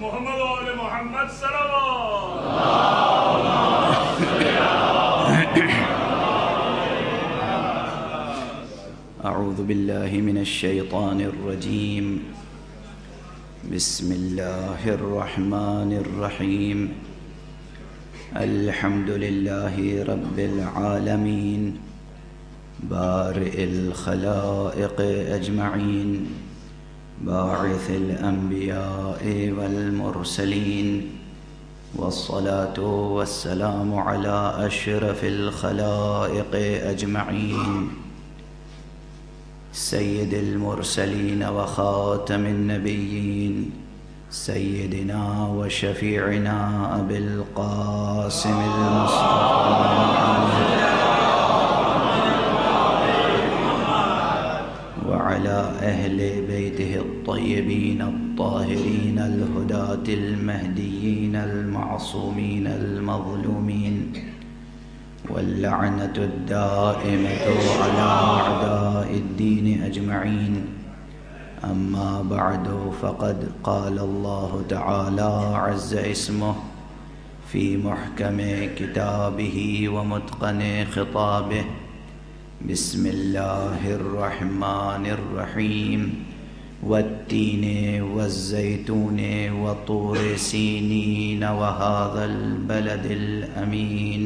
محمد و آل محمد صلوات. اعوذ باللہ من الشیطان الرجیم. بسم اللہ الرحمن الرحیم. الحمد للہ رب العالمین بارئ الخلائق اجمعین باعث الانبیاء والمرسلین والصلاة والسلام على اشرف الخلائق اجمعین سید المرسلین وخاتم النبیین سیدنا وشفیعنا ابی القاسم المصطفى وعلى اہل بیتہ الطیبین الطاہرین الہداة المہدیین المعصومین المظلومین واللعنة الدائمة على أعداء الدين أجمعين. أما بعد فقد قال الله تعالى عز اسمه في محكم كتابه ومتقن خطابه. بسم الله الرحمن الرحيم. والتين والزيتون وطور سينين وهذا البلد الأمين.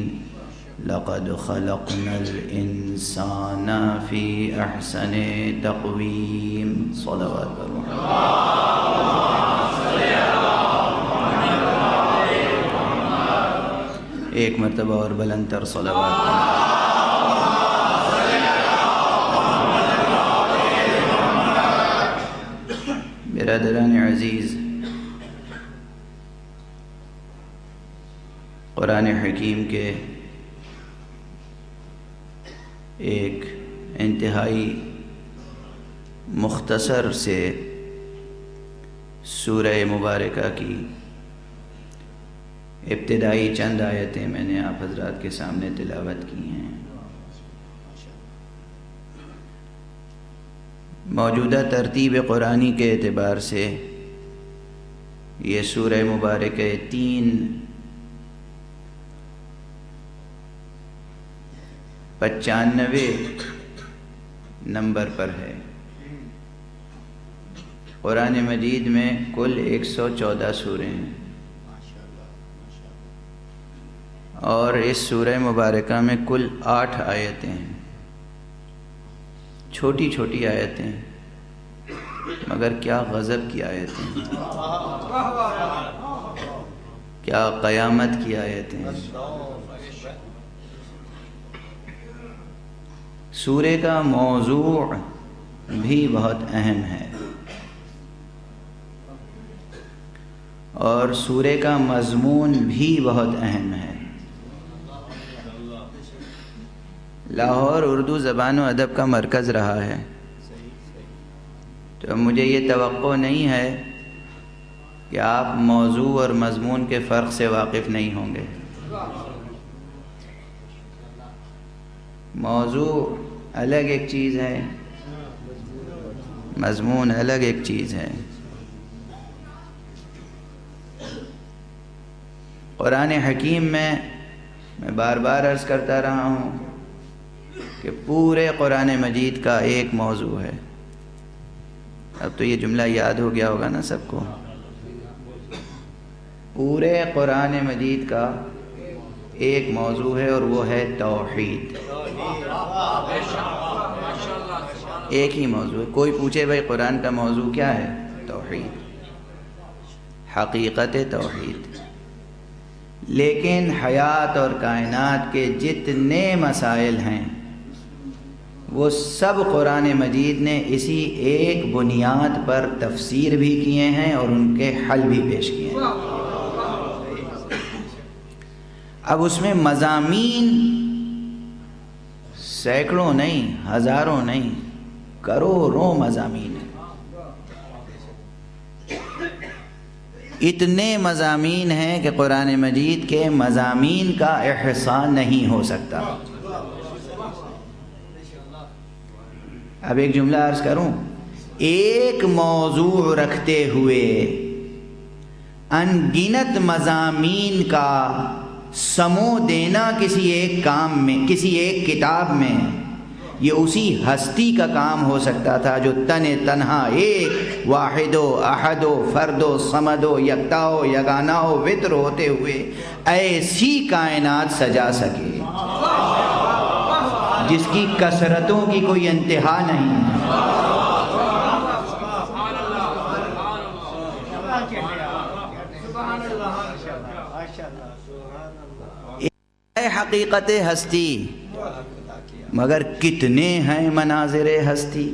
لقد خلقنا الإنسان في أحسن تقويم. صلوات ایک مرتبہ اور بلند تر صلوات. برادران عزیز، قرآن حکیم کے ایک انتہائی مختصر سے سورہ مبارکہ کی ابتدائی چند آیتیں میں نے آپ حضرات کے سامنے تلاوت کی ہیں. موجودہ ترتیب قرآنی کے اعتبار سے یہ سورہ مبارکہ 95 نمبر پر ہے. قرآن مجید میں کل 114 سوریں ہیں اور اس سورہ مبارکہ میں کل 8 آیتیں ہیں. چھوٹی چھوٹی آیتیں ہیں مگر کیا غضب کی آیتیں ہیں، کیا قیامت کی آیتیں ہیں. سورہ کا موضوع بھی بہت اہم ہے اور سورہ کا مضمون بھی بہت اہم ہے. لاہور اردو زبان و ادب کا مرکز رہا ہے، تو مجھے یہ توقع نہیں ہے کہ آپ موضوع اور مضمون کے فرق سے واقف نہیں ہوں گے. موضوع الگ ایک چیز ہے، مضمون الگ ایک چیز ہے. قرآن حکیم میں بار بار عرض کرتا رہا ہوں کہ پورے قرآن مجید کا ایک موضوع ہے. اب تو یہ جملہ یاد ہو گیا ہوگا نا سب کو. پورے قرآن مجید کا ایک موضوع ہے اور وہ ہے توحید. ایک ہی موضوع ہے. کوئی پوچھے بھائی قرآن کا موضوع کیا ہے؟ توحید، حقیقت توحید. لیکن حیات اور کائنات کے جتنے مسائل ہیں وہ سب قرآن مجید نے اسی ایک بنیاد پر تفسیر بھی کیے ہیں اور ان کے حل بھی پیش کیے ہیں. اب اس میں مضامین سینکڑوں نہیں، ہزاروں نہیں، کروڑوں مضامین ہیں. اتنے مضامین ہیں کہ قرآن مجید کے مضامین کا احصاء نہیں ہو سکتا. اب ایک جملہ عرض کروں، ایک موضوع رکھتے ہوئے انگنت مضامین کا سمو دینا کسی ایک کام میں، کسی ایک کتاب میں، یہ اسی ہستی کا کام ہو سکتا تھا جو تنہا ایک واحد و احد و فرد و صمد و یکتا و یگانا و وتر ہوتے ہوئے ایسی کائنات سجا سکے جس کی کثرتوں کی کوئی انتہا نہیں ہے۔ حقیقت ہستی، مگر کتنے ہیں مناظر ہستی۔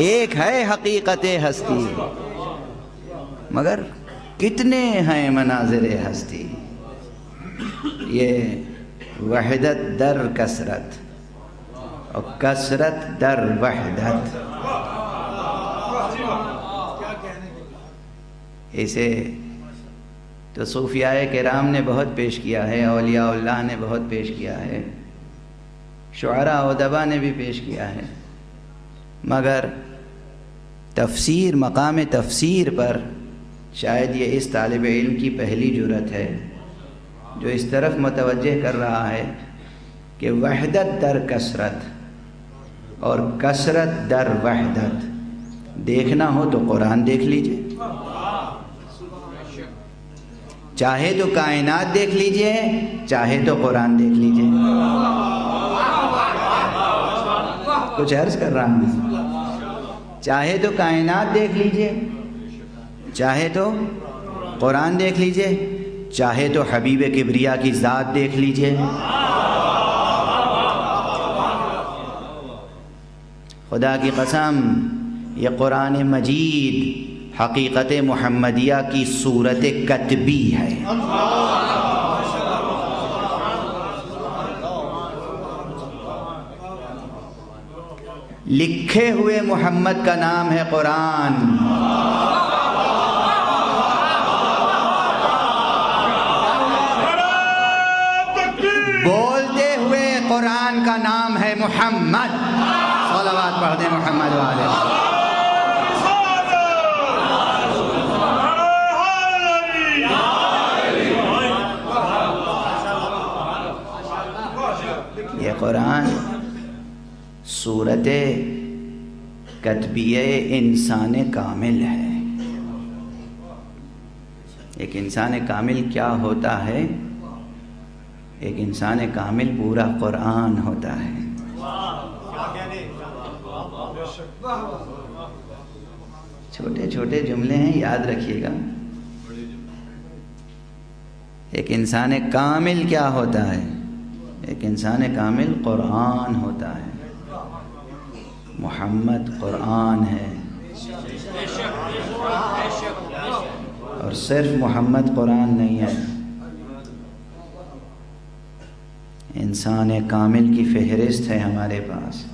ایک ہے حقیقت ہستی، مگر کتنے ہیں مناظر ہستی۔ یہ وحدت در کثرت اور کثرت در وحدت، اسے تو صوفیاء کرام نے بہت پیش کیا ہے، اولیاء اللہ نے بہت پیش کیا ہے، شعراء و ادباء نے بھی پیش کیا ہے، مگر تفسیر، مقام تفسیر پر شاید یہ اس طالب علم کی پہلی جرأت ہے جو اس طرف متوجہ کر رہا ہے کہ وحدت در کثرت اور کثرت در وحدت دیکھنا ہو تو قرآن دیکھ لیجئے، چاہے تو کائنات دیکھ لیجئے، چاہے تو قرآن دیکھ لیجئے۔ کچھ عرض کر رہا ہوں، چاہے تو کائنات دیکھ لیجئے، چاہے تو قرآن دیکھ لیجئے، چاہے تو حبیب کبریا کی ذات دیکھ لیجئے۔ خدا کی قسم، یہ قرآن مجید حقیقت محمدیہ کی صورت کتبی ہے۔ لکھے ہوئے محمد کا نام ہے قرآن، بولتے ہوئے قرآن کا نام ہے محمد۔ صلوات پڑھ دیں محمد والے۔ یہ قرآن صورت کتبیہ انسان کامل ہے۔ ایک انسان کامل کیا ہوتا ہے؟ ایک انسان کامل پورا قرآن ہوتا ہے۔ چھوٹے چھوٹے جملے ہیں، یاد رکھیے گا۔ ایک انسان کامل کیا ہوتا ہے؟ ایک انسان کامل قرآن ہوتا ہے۔ محمد قرآن ہے، اور صرف محمد قرآن نہیں ہے، انسان کامل کی فہرست ہے ہمارے پاس۔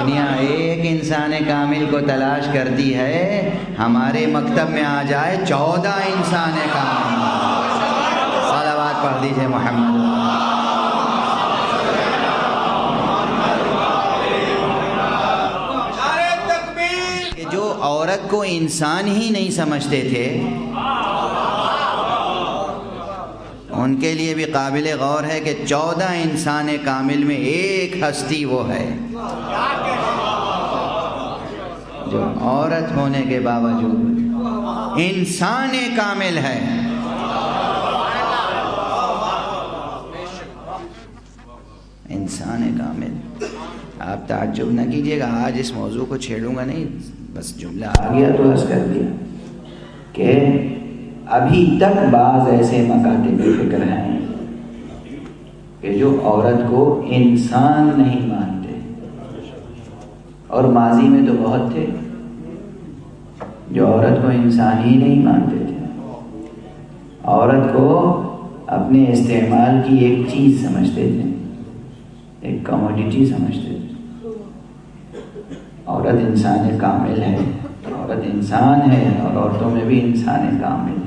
دنیا ایک انسان کامل کو تلاش کرتی ہے، ہمارے مکتب میں آ جائے 14 انسان کامل۔ صلوات پڑھ دیجئے محمد۔ کہ جو عورت کو انسان ہی نہیں سمجھتے تھے، ان کے لیے بھی قابل غور ہے کہ 14 انسان کامل میں ایک ہستی وہ ہے جو عورت ہونے کے باوجود انسان کامل ہے۔ انسان کامل۔ آپ تعجب نہ کیجیے گا، آج اس موضوع کو چھیڑوں گا نہیں، بس جملہ آ گیا تو عرض کر دیا کہ ابھی تک بعض ایسے مکاتب فکر ہیں کہ جو عورت کو انسان نہیں مانتے، اور ماضی میں تو بہت تھے جو عورت کو انسان ہی نہیں مانتے تھے، عورت کو اپنے استعمال کی ایک چیز سمجھتے تھے، ایک کموڈیٹی سمجھتے تھے۔ عورت انسان کامل ہے، عورت انسان ہے، اور عورتوں میں بھی انسان کامل ہے۔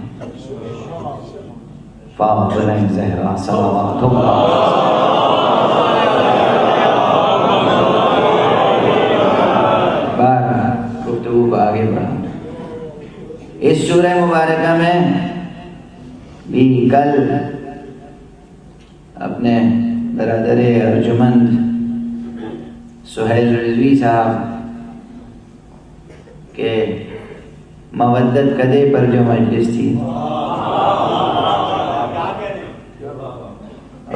پاک بلند زہرا صلوات اللہ۔ گفتگو کو آگے بڑھا۔ اس سورہ مبارکہ میں بھی کل اپنے برادر ارجمند سہیل رضوی صاحب کے مودت کدے پر جو مجلس تھی،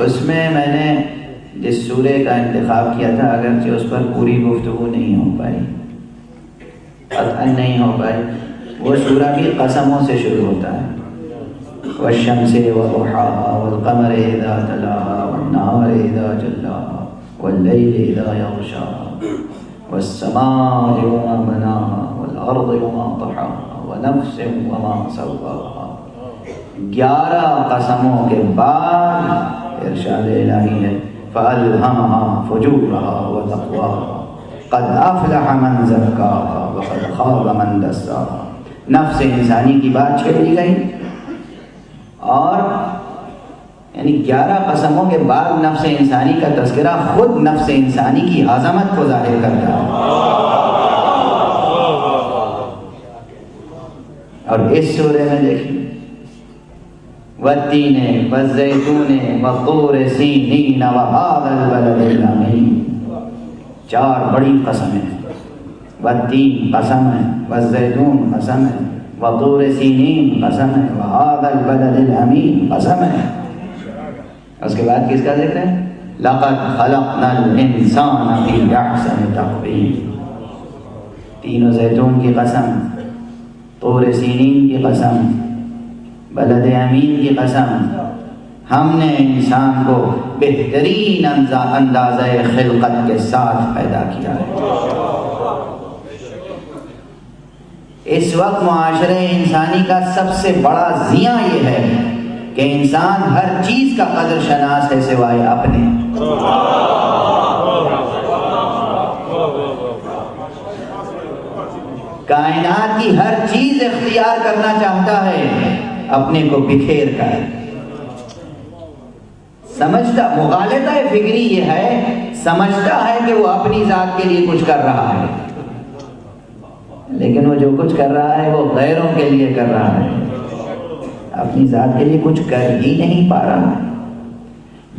اس میں میں نے جس سورے کا انتخاب کیا تھا، اگرچہ اس پر پوری گفتگو نہیں ہو پائی، قطعاً نہیں ہو پائی، وہ سورہ بھی قسموں سے شروع ہوتا ہے۔ والشمس وضحاها والقمر اذا تلاها والنهار اذا جلاها والليل اذا يغشاها والسماء وما بناها والارض وما طحاها ونفس وما سواها۔ 11 قسموں کے بعد ارشاد الہی ہے فألهمها فجورها وتقواها قد افلح من زکاها وقد خاب من دساها۔ نفس انسانی کی بات چھیڑ دی گئی، اور یعنی 11 قسموں کے بعد نفس انسانی کا تذکرہ خود نفس انسانی کی عظمت کو ظاہر کرتا ہے۔ اور اس سورے میں دیکھیں والتین والزیتون وطور سینین وہذا البلد الامین، 4 بڑی قسمیں، والتین قسم ہے، والزیتون قسم ہے، وطور سینین قسم ہے، وہذا البلد الامین قسم ہے۔ اس کے بعد کس کا ذکر ہے؟ لقد خلقنا الانسان فی احسن تقویم۔ تین و زیتون کی قسم، طور سینین کی قسم، بلد امین کی قسم، ہم نے انسان کو بہترین اندازہ خلقت کے ساتھ پیدا کیا ہے۔ اس وقت معاشرے انسانی کا سب سے بڑا زیاں یہ ہے کہ انسان ہر چیز کا قدر شناس ہے سوائے اپنے۔ کائنات کی ہر چیز اختیار کرنا چاہتا ہے، اپنے کو بکھیر کر سمجھتا، مغالطہ فکری یہ ہے، سمجھتا ہے کہ وہ اپنی ذات کے لیے کچھ کر رہا ہے، لیکن وہ جو کچھ کر رہا ہے وہ غیروں کے لیے کر رہا ہے، اپنی ذات کے لیے کچھ کر ہی نہیں پا رہا ہے۔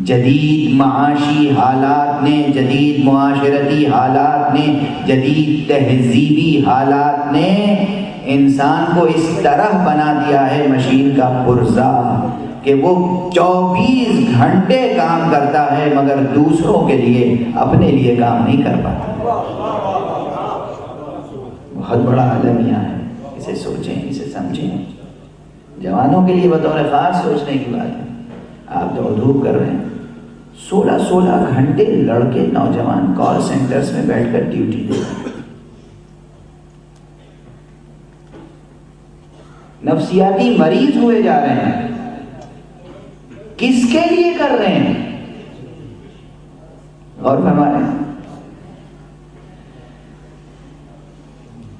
جدید معاشی حالات نے، جدید معاشرتی حالات نے، جدید تہذیبی حالات نے انسان کو اس طرح بنا دیا ہے مشین کا پرزا کہ وہ 24 گھنٹے کام کرتا ہے مگر دوسروں کے لیے، اپنے لیے کام نہیں کر پاتا۔ بہت بڑا المیہ ہے، اسے سوچیں، اسے سمجھیں۔ جوانوں کے لیے بطور خاص سوچنے کی بات ہے۔ آپ دوڑ دھوپ کر رہے ہیں، 16 گھنٹے لڑکے نوجوان کال سینٹرز میں بیٹھ کر ڈیوٹی دے رہے ہیں، نفسیاتی مریض ہوئے جا رہے ہیں۔ کس کے لیے کر رہے ہیں؟ غور فرمائیں۔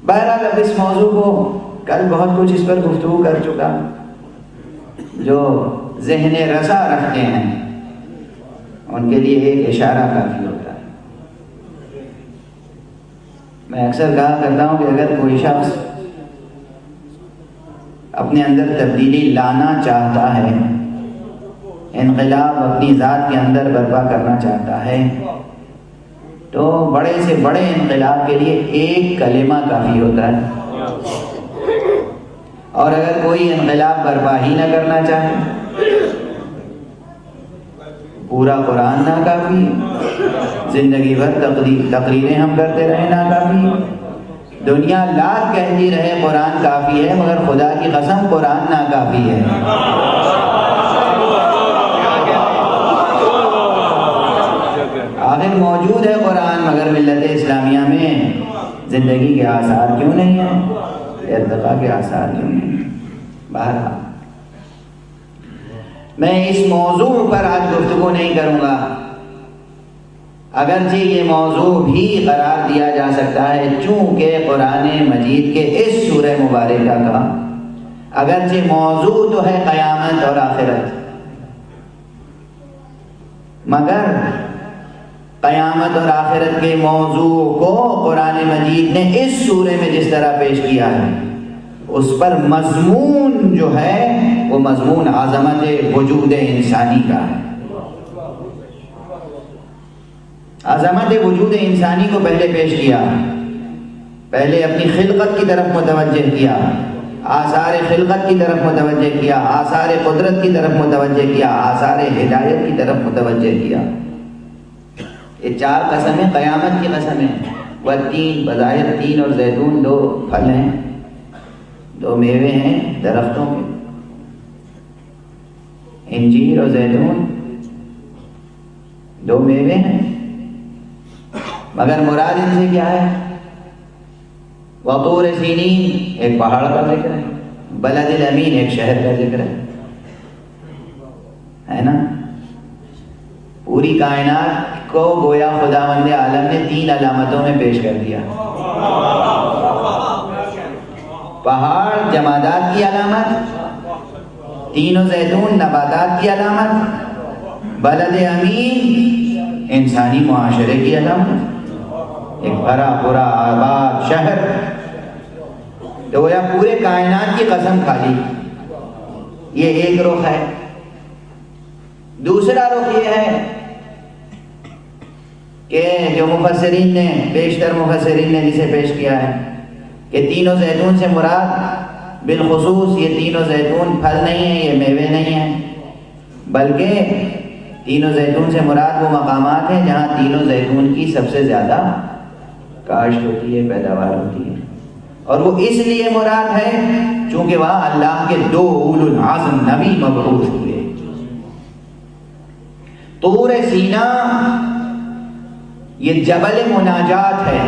بہرحال اب اس موضوع کو کل بہت کچھ اس پر گفتگو کر چکا، جو ذہن رسا رکھتے ہیں ان کے لیے ایک اشارہ کافی ہوتا ہے۔ میں اکثر کہا کرتا ہوں کہ اگر کوئی شخص اپنے اندر تبدیلی لانا چاہتا ہے، انقلاب اپنی ذات کے اندر برپا کرنا چاہتا ہے، تو بڑے سے بڑے انقلاب کے لیے ایک کلمہ کافی ہوتا ہے، اور اگر کوئی انقلاب برپا ہی نہ کرنا چاہے، پورا قرآن ناکافی، زندگی بھر تقریریں ہم کرتے رہے ناکافی، دنیا لاکھ کہتی رہے قرآن کافی ہے، مگر خدا کی قسم قرآن ناکافی ہے۔ آخر موجود ہے قرآن، مگر ملت اسلامیہ میں زندگی کے آثار کیوں نہیں ہیں، ارتقاء کے آثار کیوں نہیں ہیں؟ بہرحال میں اس موضوع پر آج گفتگو نہیں کروں گا، اگرچہ یہ موضوع بھی قرار دیا جا سکتا ہے، چونکہ قرآن مجید کے اس سورہ مبارکہ کا اگرچہ موضوع تو ہے قیامت اور آخرت، مگر قیامت اور آخرت کے موضوع کو قرآن مجید نے اس سورے میں جس طرح پیش کیا ہے، اس پر مضمون جو ہے وہ مضمون عظمت وجود انسانی کا ہے۔ عظمت وجود انسانی کو پہلے پیش کیا، پہلے اپنی خلقت کی طرف متوجہ کیا، آثار خلقت کی طرف متوجہ کیا، آثار قدرت کی طرف متوجہ کیا، آثار ہدایت کی طرف متوجہ کیا۔ یہ چار قسمیں قیامت کی قسمیں، والتین، بظاہر تین اور زیتون دو پھل ہیں، دو میوے ہیں درختوں کے، انجیر اور زیتون دو میوے ہیں، مگر مراد ان سے کیا ہے؟ وطور سینین ایک پہاڑ کا ذکر ہے، بلد الامین ایک شہر کا ذکر ہے نا؟ پوری کائنات کو گویا خداوند عالم نے تین علامتوں میں پیش کر دیا۔ پہاڑ جمادات کی علامت، تین و زیتون نباتات کی علامت، بلد امین انسانی معاشرے کی علامت، ایک بھرا پورا آباد شہر۔ تو گویا پورے کائنات کی قسم کھا لی، یہ ایک رخ ہے۔ دوسرا رخ یہ ہے کہ جو مفسرین نے، بیشتر مفسرین نے جسے پیش کیا ہے کہ تین و زیتون سے مراد بالخصوص یہ تین و زیتون پھل نہیں ہیں، یہ میوے نہیں ہیں، بلکہ تین و زیتون سے مراد وہ مقامات ہیں جہاں تین و زیتون کی سب سے زیادہ کاشت ہوتی ہے، پیداوار ہوتی ہے، اور وہ اس لیے مراد ہے چونکہ وہاں اللہ کے دو اولو العزم نبی مبعوث ہوئے۔ طور سینا یہ جبل مناجات ہے،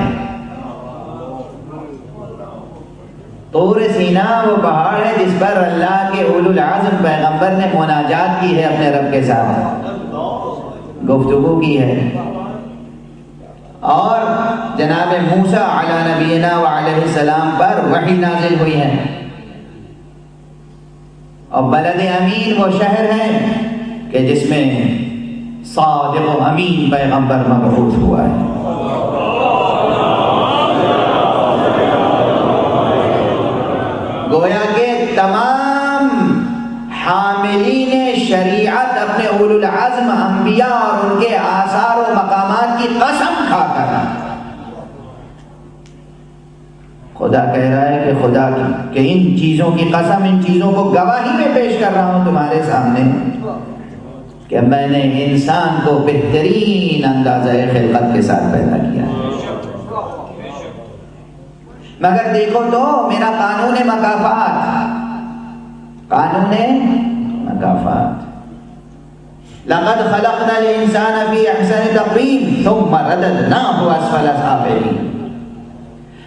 طور سینا وہ پہاڑ ہے جس پر اللہ کے اولو العزم پیغمبر نے مناجات کی ہے، اپنے رب کے ساتھ گفتگو کی ہے، اور جناب موسیٰ علی نبینا وعلیہ السلام پر وحی نازل ہوئی ہے، اور بلد امین وہ شہر ہے کہ جس میں صادق و امین پیغمبر مبعوث ہوا ہے۔ گویا کہ تمام حاملین شریعت اپنے اولو العزم انبیاء اور ان کے آثار و مقامات کی قسم کھا کر، خدا کہہ رہا ہے کہ خدا کی کہ ان چیزوں کی قسم، ان چیزوں کو گواہی میں پیش کر رہا ہوں تمہارے سامنے کہ میں نے انسان کو بہترین اندازہ خلقت کے ساتھ پیدا کیا ہے، مگر دیکھو تو میرا قانون مکافات، قانون مکافات، لقد خلقنا الانسان فی احسن تقویم ثم رددناہ اسفل سافلین،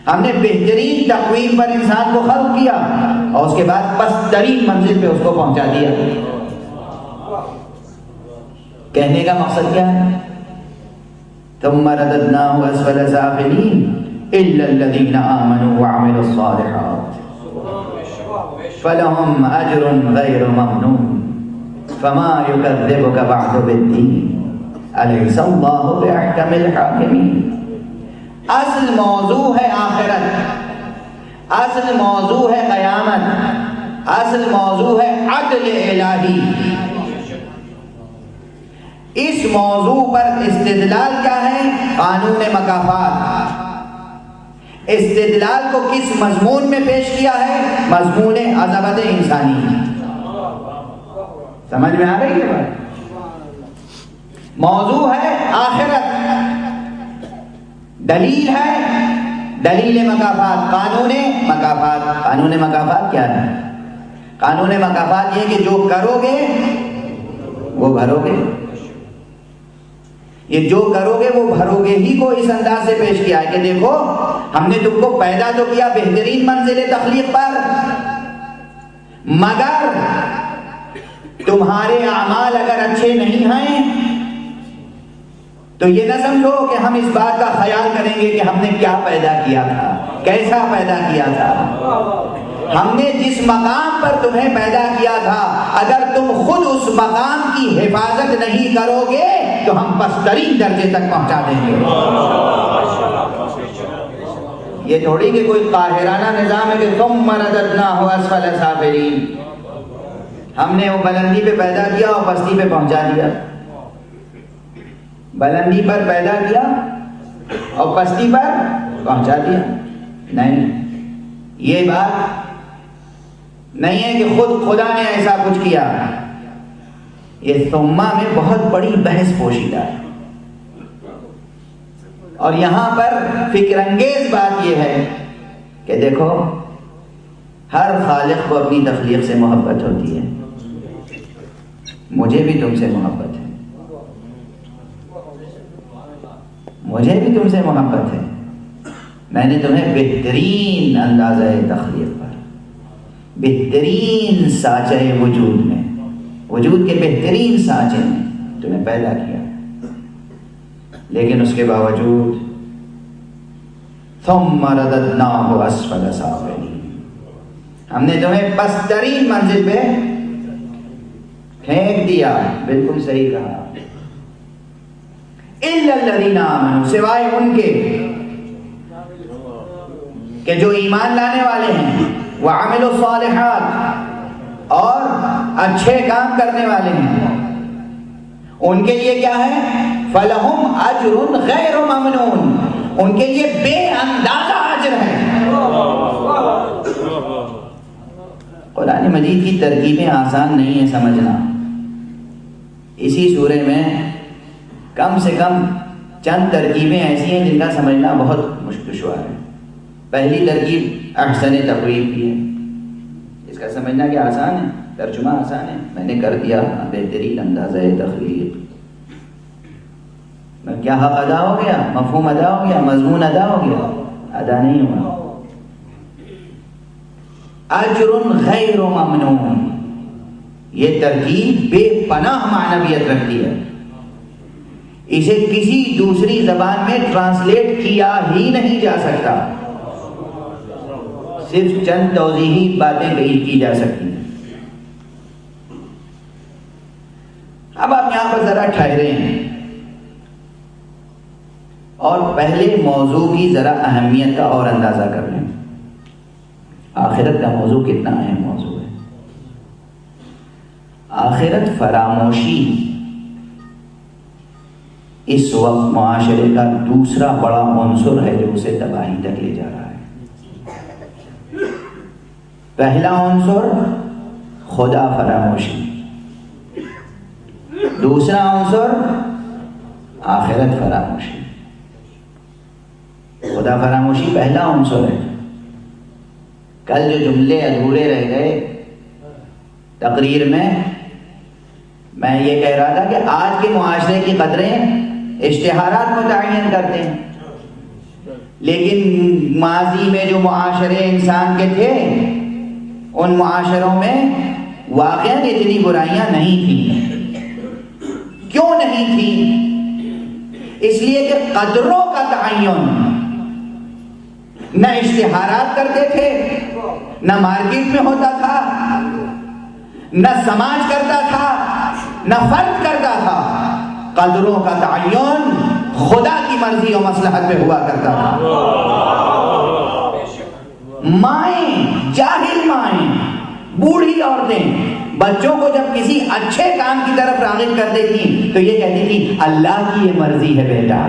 ہم نے بہترین تقویم پر انسان کو خلق کیا اور اس کے بعد پست ترین منزل پہ اس کو پہنچا دیا۔ کہنے کا مقصد کیا ہے؟ ثم رددناہ اسفل سافلین الا الذین آمنوا وعملوا الصالحات فلهم اجر غیر ممنون فما يكذبك بعد بالدین الیس اللہ باحکم الحاکمین۔ اصل موضوع ہے آخرت، اصل موضوع ہے قیامت، اصل موضوع ہے عدل الہی۔ اس موضوع پر استدلال کیا ہے؟ قانون مکافات۔ استدلال کو کس مضمون میں پیش کیا ہے؟ مضمون عظمت انسانی۔ سمجھ میں آ رہی ہے بات؟ موضوع ہے آخرت، دلیل ہے دلیل مکافات، قانون مکافات۔ قانون مکافات کیا ہے؟ قانون مکافات یہ کہ جو کرو گے وہ بھرو گے، یہ جو کرو گے وہ بھرو گے ہی کو اس انداز سے پیش کیا ہے کہ دیکھو ہم نے تم کو پیدا تو کیا بہترین منزل تخلیق پر، مگر تمہارے اعمال اگر اچھے نہیں ہیں تو یہ نہ سمجھو کہ ہم اس بات کا خیال کریں گے کہ ہم نے کیا پیدا کیا تھا، کیسا پیدا کیا تھا۔ ہم نے جس مقام پر تمہیں پیدا کیا تھا اگر تم خود اس مقام کی حفاظت نہیں کرو گے تو ہم پسترین درجے تک پہنچا دیں گے. یہ تھوڑی کہ کوئی قاہرانہ نظام ہے کہ ثم رددناہ اسفل سافلین. ہم نے وہ بلندی پہ پیدا کیا اور پستی پہ پہنچا دیا. بلندی پر پیدا کیا اور پستی پر پہنچا دیا. نہیں، یہ بات نہیں ہے کہ خود خدا نے ایسا کچھ کیا. یہ ثم میں بہت بڑی بحث پوشیدہ ہے، اور یہاں پر فکر انگیز بات یہ ہے کہ دیکھو ہر خالق کو اپنی تخلیق سے محبت ہوتی ہے. مجھے بھی تم سے محبت ہے، مجھے بھی تم سے محبت ہے. میں نے تمہیں بہترین اندازہ تخلیق پر، بہترین سانچے وجود میں، وجود کے بہترین سانچے میں تمہیں پیدا کیا، لیکن اس کے باوجود ثم رددناہ اسفل سافلین، ہم نے تمہیں پسترین منزل پہ پھینک دیا. بالکل صحیح کہا. الا الذین آمنوا، سوائے ان کے کہ جو ایمان لانے والے ہیں، وعملوا الصالحات، اور اچھے کام کرنے والے ہیں. ان کے لیے کیا ہے؟ فلہم اجر غیر ممنون، ان کے لیے بے اندازہ اجر ہے. قرآن مجید کی ترکیبیں آسان نہیں ہیں سمجھنا. اسی سورے میں کم سے کم چند ترکیبیں ایسی ہیں جن کا سمجھنا بہت دشوار ہے. پہلی ترکیب احسن تقریب کی ہے. اس کا سمجھنا کیا آسان ہے، ترجمہ آسان ہے. میں نے کر دیا بہترین اندازہ تخلیق. میں کیا حق ادا ہو گیا، مفہوم ادا ہو گیا، مضمون ادا ہو گیا؟ ادا نہیں ہوا. اجر غیر ممنون، یہ ترکیب بے پناہ معنویت رکھتی ہے. اسے کسی دوسری زبان میں ٹرانسلیٹ کیا ہی نہیں جا سکتا. صرف چند توضیحی باتیں کی جا سکتی ہیں. اب آپ یہاں پر ذرا ٹھہرے ہیں اور پہلے موضوع کی ذرا اہمیت کا اور اندازہ کر لیں. آخرت کا موضوع کتنا اہم موضوع ہے. آخرت فراموشی اس وقت معاشرے کا دوسرا بڑا عنصر ہے جو اسے تباہی تک لے جا رہا ہے. پہلا عنصر خدا فراموشی، دوسرا عنصر آخرت فراموشی. خدا فراموشی پہلا عنصر ہے. کل جو جملے ادھورے رہ گئے تقریر میں یہ کہہ رہا تھا کہ آج کے معاشرے کی قدریں اشتہارات متعین کرتے ہیں، لیکن ماضی میں جو معاشرے انسان کے تھے ان معاشروں میں واقعاً اتنی برائیاں نہیں تھیں. کیوں نہیں تھیں؟ اس لیے کہ قدروں کا تعین نہ اشتہارات کرتے تھے، نہ مارکیٹ میں ہوتا تھا، نہ سماج کرتا تھا، نہ فرد کرتا تھا. قدروں کا تعین خدا کی مرضی و مصلحت پہ ہوا کرتا تھا. مائیں، جاہل مائیں، بوڑھی عورتیں بچوں کو جب کسی اچھے کام کی طرف راغب کرتی تھیں تو یہ کہتی تھی اللہ کی یہ مرضی ہے بیٹا.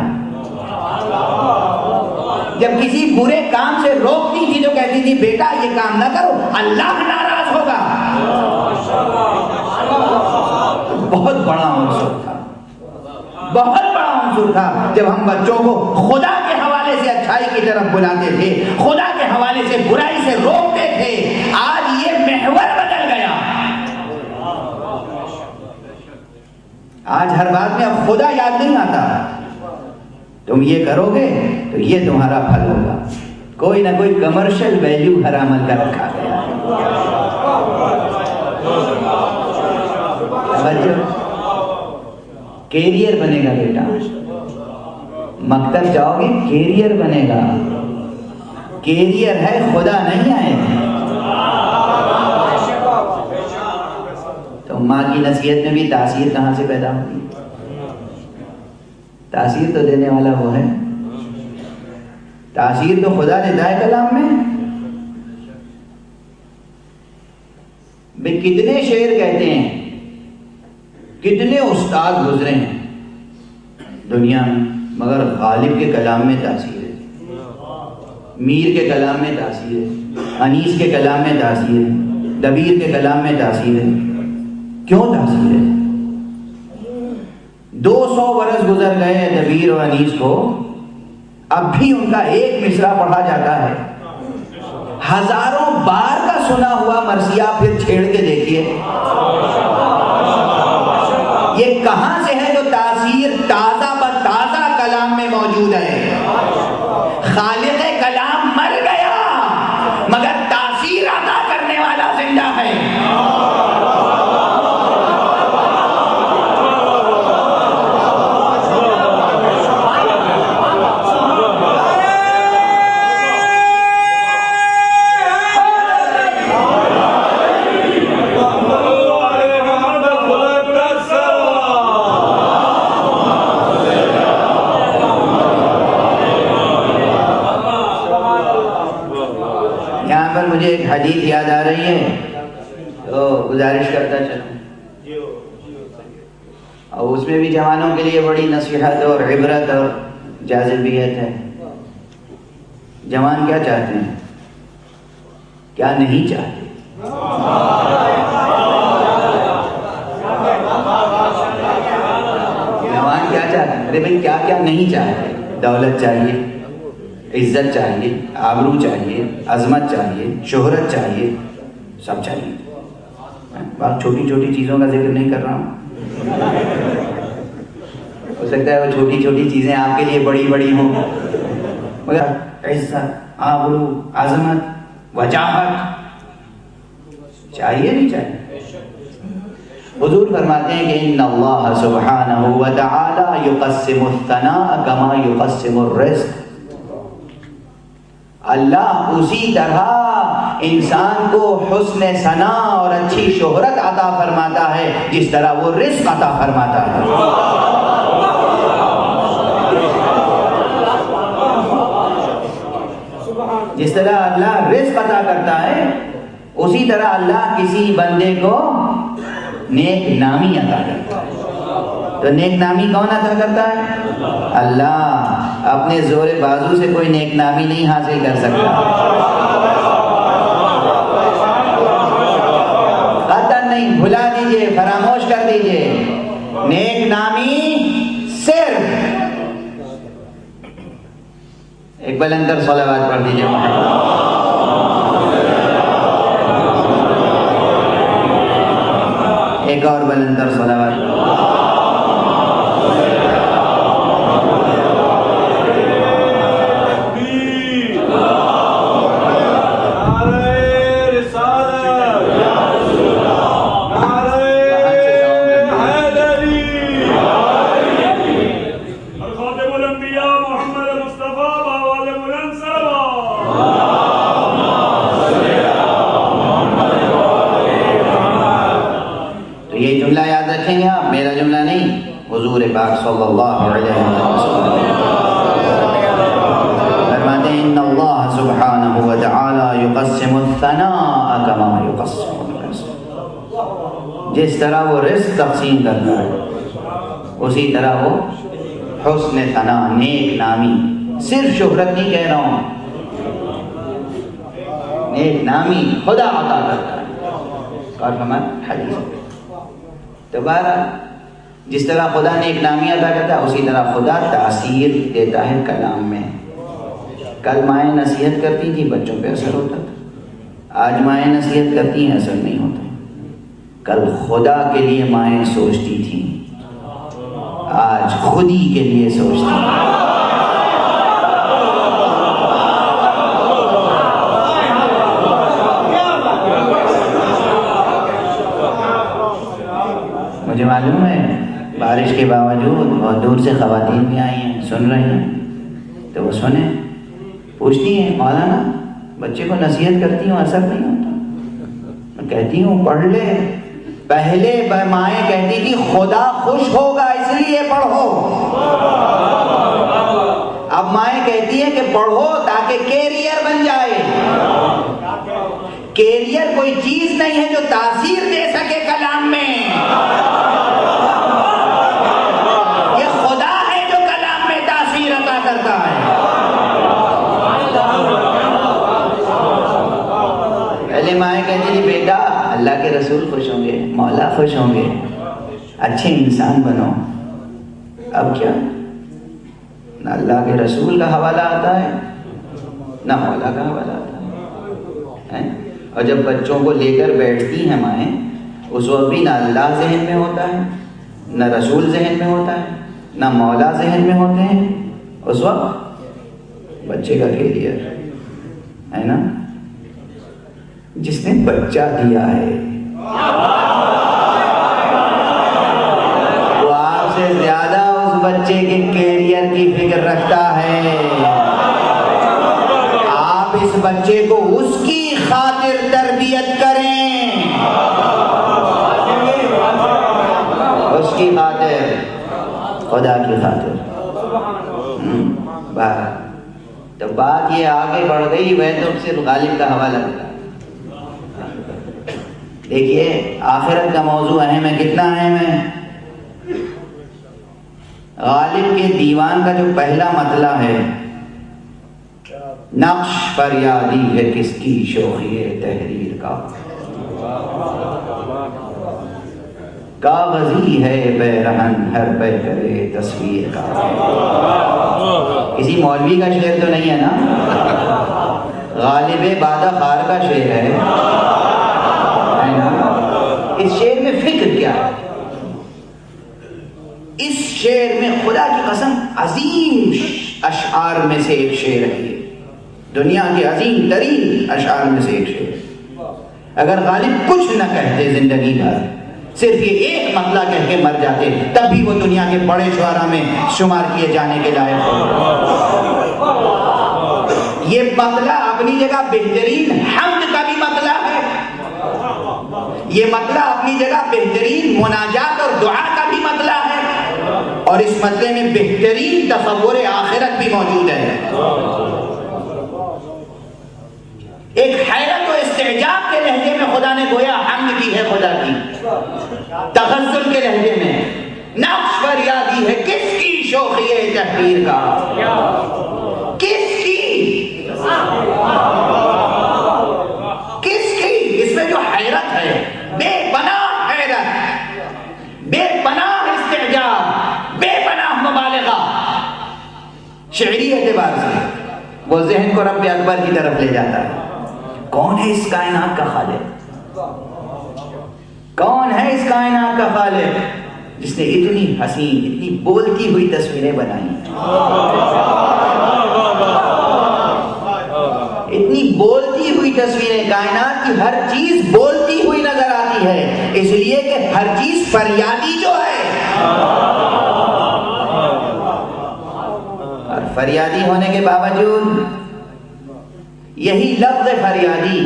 جب کسی برے کام سے روکتی تھی تو کہتی تھی بیٹا یہ کام نہ کرو، اللہ ناراض ہوگا. بہت بڑا عنصر تھا، بہت بڑا عنصر تھا جب ہم بچوں کو خدا کے حوالے سے اچھائی کی طرف بلاتے تھے، خدا کے حوالے سے برائی سے روکتے تھے. آج یہ محور بدل گیا. آج ہر بات میں اب خدا یاد نہیں آتا. تم یہ کرو گے تو یہ تمہارا پھل ہوگا. کوئی نہ کوئی کمرشل ویلیو ہر عمل کا رکھا گیا. کیریئر بنے گا بیٹا، مکتب جاؤ گے کیریئر بنے گا. کیریئر ہے، خدا نہیں آئے. ماں کی نصیحت میں بھی تاثیر کہاں سے پیدا ہوتی ہے؟ تاثیر تو دینے والا وہ ہے، تاثیر تو خدا دیتا ہے کلام میں۔ بھئی کتنے شعر کہتے ہیں، کتنے استاد گزرے ہیں دنیا میں، مگر غالب کے کلام میں تاثیر ہے، میر کے کلام میں تاثیر ہے، انیس کے کلام میں تاثیر ہے، دبیر کے کلام میں تاثیر ہے۔ کیوں تاثیر ہے؟ 200 برس گزر گئے ہیں دبیر اور انیس کو، اب بھی ان کا ایک مصرع پڑھا جاتا ہے، ہزاروں بار کا سنا ہوا مرثیہ پھر چھیڑ کے دیکھیے، یہ کہاں سے ہے جو تاثیر تازہ بتازہ کلام میں موجود ہے؟ خالق کلام مر گیا مگر تاثیر عطا کرنے والا زندہ ہے۔ مجھے ایک حدیث یاد آ رہی ہے تو گزارش کرتا چلوں، اور اس میں بھی جوانوں کے لیے بڑی نصیحت اور عبرت اور جاذبیت ہے۔ جوان کیا چاہتے ہیں، کیا نہیں چاہتے؟ جوان کیا چاہتے ہیں؟ ارے بھائی کیا کیا نہیں چاہتے؟ دولت چاہیے، عزت چاہیے، آبرو چاہیے، عظمت چاہیے، شہرت چاہیے، سب چاہیے۔ بات چھوٹی چھوٹی چیزوں کا ذکر نہیں کر رہا ہوں، ہو سکتا ہے وہ چھوٹی چھوٹی چیزیں آپ کے لیے بڑی بڑی ہوں، مگر عزت، آبرو، عظمت، وجاہت چاہیے نہیں چاہیے؟ حضور فرماتے ہیں کہ ان اللہ سبحانہ وتعالی یقسم الثناء کما یقسم الرزق، اللہ اسی طرح انسان کو حسن ثنا اور اچھی شہرت عطا فرماتا ہے جس طرح وہ رزق عطا فرماتا ہے۔ جس طرح اللہ رزق عطا کرتا ہے اسی طرح اللہ کسی بندے کو نیک نامی عطا کرتا ہے۔ تو نیک نامی کون عطا کرتا ہے؟ اللہ۔ اپنے زور بازو سے کوئی نیک نامی نہیں حاصل کر سکتا، قطعاً نہیں، بھلا دیجئے، فراموش کر دیجئے۔ نیک نامی صرف ایک بلندر صلوات پڑھ دیجئے ایک اور بلندر صلوات۔ صلی اللہ علیہ وسلم فرماتے ہیں ان اللہ سبحانہ وتعالی یقسم الثناء کما یقسم الرزق، جس طرح وہ رزق تقسیم کرتا ہے اسی طرح وہ حسن ثنا، نیک نامی، صرف شہرت نہیں کہہ رہا ہوں، نیک نامی خدا عطا کرتا ہے۔ اور ہمارا حدیث دوبارہ جس طرح خدا نیک نامی عطا کرتا ہے اسی طرح خدا تاثیر دیتا ہے کلام میں۔ کل مائیں نصیحت کرتی تھی بچوں پہ اثر ہوتا تھا، آج مائیں نصیحت کرتی ہیں اثر نہیں ہوتا۔ کل خدا کے لیے مائیں سوچتی تھیں، آج خودی کے لیے سوچتی ہیں۔ مجھے معلوم ہے بارش کے باوجود بہت دور سے خواتین بھی آئی ہیں، سن رہی ہیں، تو وہ سنیں، پوچھتی ہیں مولانا بچے کو نصیحت کرتی ہوں اثر نہیں ہوتا، میں کہتی ہوں پڑھ لے، پہلے مائیں کہتی تھی خدا خوش ہوگا اس لیے پڑھو، اب مائیں کہتی ہیں کہ پڑھو تاکہ کیریئر بن جائے۔ کیریئر کوئی چیز نہیں ہے جو تاثیر دے سکے کلام میں، یہ خدا ہے جو کلام میں تاثیر عطا کرتا ہے۔ پہلے مائیں کہتی تھی بیٹا اللہ کے رسول خوش ہوں گے، مولا خوش ہوں گے، اچھے انسان بنو۔ اب کیا نہ اللہ کے رسول کا حوالہ آتا ہے نہ مولا کا حوالہ آتا ہے۔ اور جب بچوں کو لے کر بیٹھتی ہیں مائیں، اس وقت بھی نہ اللہ ذہن میں ہوتا ہے، نہ رسول ذہن میں ہوتا ہے، نہ مولا ذہن میں ہوتے ہیں، اس وقت بچے کا کیریئر ہے نا۔ جس نے بچہ دیا ہے وہ آپ سے زیادہ اس بچے کے کیریئر کی فکر رکھتا ہے۔ آپ اس بچے کو اس کی خاطر تربیت کریں، اس کی خاطر، خدا کی خاطر۔ تو بات یہ آگے بڑھ گئی، میں تو صرف غالب کا حوالہ دیا۔ دیکھیے آخرت کا موضوع اہم ہے، کتنا اہم ہے۔ غالب کے دیوان کا جو پہلا مطلع ہے، نقش فریادی ہے کس کی شوخی تحریر کا، کاغذی ہے بیرہن ہر پہ کرے تصویر کا۔ کسی مولوی کا شعر تو نہیں ہے نا، غالب بادہ خار کا شعر ہے نا۔ اس شعر میں فکر کیا ہے؟ اس شعر میں خدا کی قسم عظیم اشعار میں سے ایک شعر ہے، دنیا کے عظیم ترین اشعار میں سے ایک شعر۔ اگر غالب کچھ نہ کہتے زندگی بھر، صرف یہ ایک مطلع کہہ کے مر جاتے، تب بھی وہ دنیا کے بڑے شعراء میں شمار کیے جانے کے لائق ہو۔ یہ مطلع اپنی جگہ بہترین حمد کا بھی مطلع ہے، یہ مطلع اپنی جگہ بہترین مناجات اور دعا کا بھی مطلع ہے، اور اس مطلع میں بہترین تصور آخرت بھی موجود ہے۔ ایک حیرت و استعجاب کے لہجے میں خدا نے گویا حمد کی ہے خدا کی، تغزل کے لہجے میں نقش فریادی ہے کس کی شوخی تحریر کا، کس کی، کس کی، اس میں جو حیرت ہے، بے پناہ حیرت، بے پناہ استعجاب، بے پناہ مبالغہ، شعری اعتبار سے وہ ذہن کو رب اکبر کی طرف لے جاتا ہے۔ کون ہے اس کائنات کا خالق؟ کون ہے اس کائنات کا خالق جس نے اتنی حسین، اتنی بولتی ہوئی تصویریں بنائی، اتنی بولتی ہوئی تصویریں؟ کائنات کی ہر چیز بولتی ہوئی نظر آتی ہے، اس لیے کہ ہر چیز فریادی جو ہے، اور فریادی ہونے کے باوجود یہی لفظ فریادی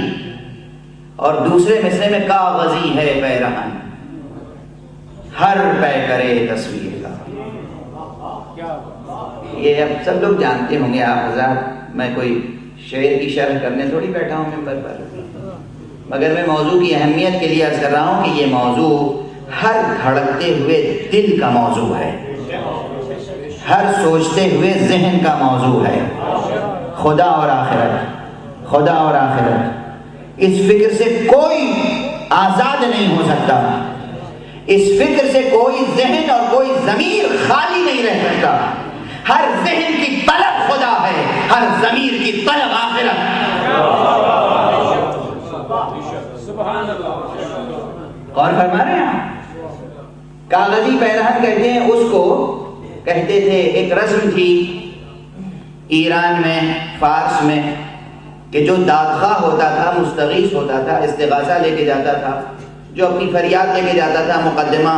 اور دوسرے مصرے میں کاغذی ہے بیرہن ہر پہ کرے تصویر کا۔ یہ اب سب لوگ جانتے ہوں گے آپ حضرات، میں کوئی شعر کی شرح کرنے تھوڑی بیٹھا ہوں ممبر پر، مگر میں موضوع کی اہمیت کے لیے عرض کر رہا ہوں کہ یہ موضوع ہر دھڑکتے ہوئے دل کا موضوع ہے، ہر سوچتے ہوئے ذہن کا موضوع ہے۔ خدا اور آخرت، خدا اور آخرت، اس فکر سے کوئی آزاد نہیں ہو سکتا، اس فکر سے کوئی ذہن اور کوئی ضمیر خالی نہیں رہ سکتا۔ ہر ذہن کی طلب خدا ہے، ہر ضمیر کی طلب آخرت۔ غور فرما رہے ہیں؟ کاغذی بیرہن کہتے ہیں اس کو، کہتے تھے ایک رسم تھی ایران میں، فارس میں، کہ جو دادخواہ ہوتا تھا، مستغیث ہوتا تھا، استغاثہ لے کے جاتا تھا، جو اپنی فریاد لے کے جاتا تھا مقدمہ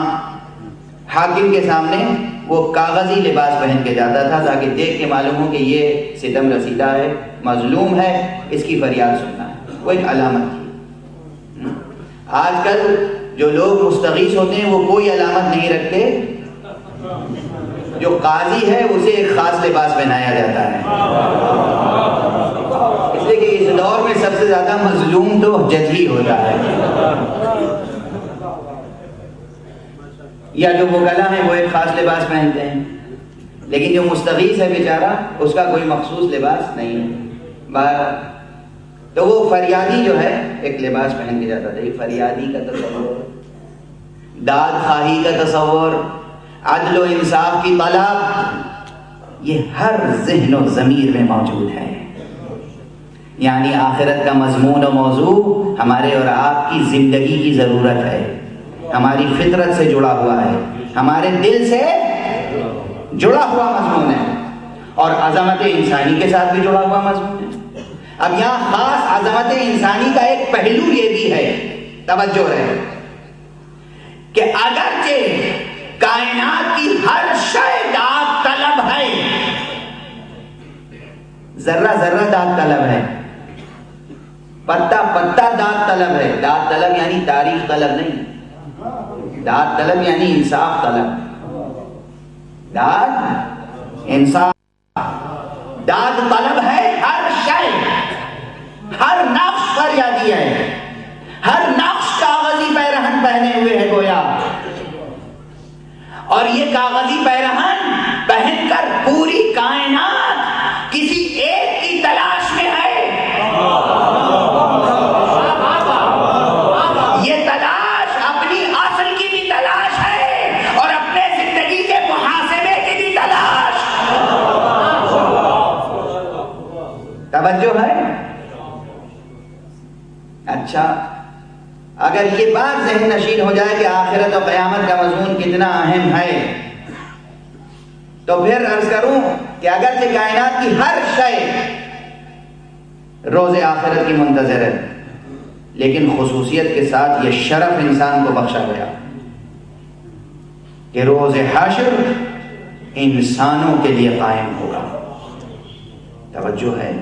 حاکم کے سامنے، وہ کاغذی لباس پہن کے جاتا تھا تاکہ دیکھ کے معلوم ہو کہ یہ ستم رسیدہ ہے، مظلوم ہے، اس کی فریاد سننا ہے، وہ ایک علامت تھی۔ آج کل جو لوگ مستغیث ہوتے ہیں وہ کوئی علامت نہیں رکھتے، جو قاضی ہے اسے ایک خاص لباس پہنایا جاتا ہے، اس لیے کہ اس دور میں سب سے زیادہ مظلوم تو جج ہی ہوتا ہے، یا جو وکلا ہیں وہ ایک خاص لباس پہنتے ہیں، لیکن جو مستغیث ہے بیچارہ اس کا کوئی مخصوص لباس نہیں ہے۔ تو وہ فریادی جو ہے ایک لباس پہن کے جاتا تھا، یہ فریادی کا تصور، داد خواہی کا تصور، عدل و انصاف کی طلب، یہ ہر ذہن و ضمیر میں موجود ہے۔ یعنی آخرت کا مضمون و موضوع ہمارے اور آپ کی زندگی کی ضرورت ہے، ہماری فطرت سے جڑا ہوا ہے، ہمارے دل سے جڑا ہوا مضمون ہے، اور عظمت انسانی کے ساتھ بھی جڑا ہوا مضمون ہے۔ اب یہاں خاص عظمت انسانی کا ایک پہلو یہ بھی ہے، توجہ رہے، کہ اگرچہ کائنات کی ہر شے داد طلب ہے، ذرہ ذرہ داد طلب ہے، پتا پتا داد طلب ہے، داد طلب یعنی تاریخ طلب نہیں، داد طلب یعنی انصاف طلب، داد انصاف، داد طلب ہے ہر شے، ہر نقش فریادی ہے، ہر نقش کاغذی پیرہن پہنے ہوئے ہے گویا، اور یہ کاغذی پیرہن پہن کر پوری کائنات کسی ایک کی تلاش میں ہے۔ یہ تلاش اپنی اصل کی بھی تلاش ہے اور اپنے زندگی کے محاسبے کی بھی تلاش۔ توجہ ہے؟ اچھا، اگر یہ بات ذہن نشین ہو جائے کہ آخرت و قیامت کا مضمون کتنا اہم ہے، تو پھر عرض کروں کہ اگرچہ کائنات کی ہر شے روز آخرت کی منتظر ہے، لیکن خصوصیت کے ساتھ یہ شرف انسان کو بخشا گیا کہ روز حشر انسانوں کے لیے قائم ہوگا۔ توجہ ہے؟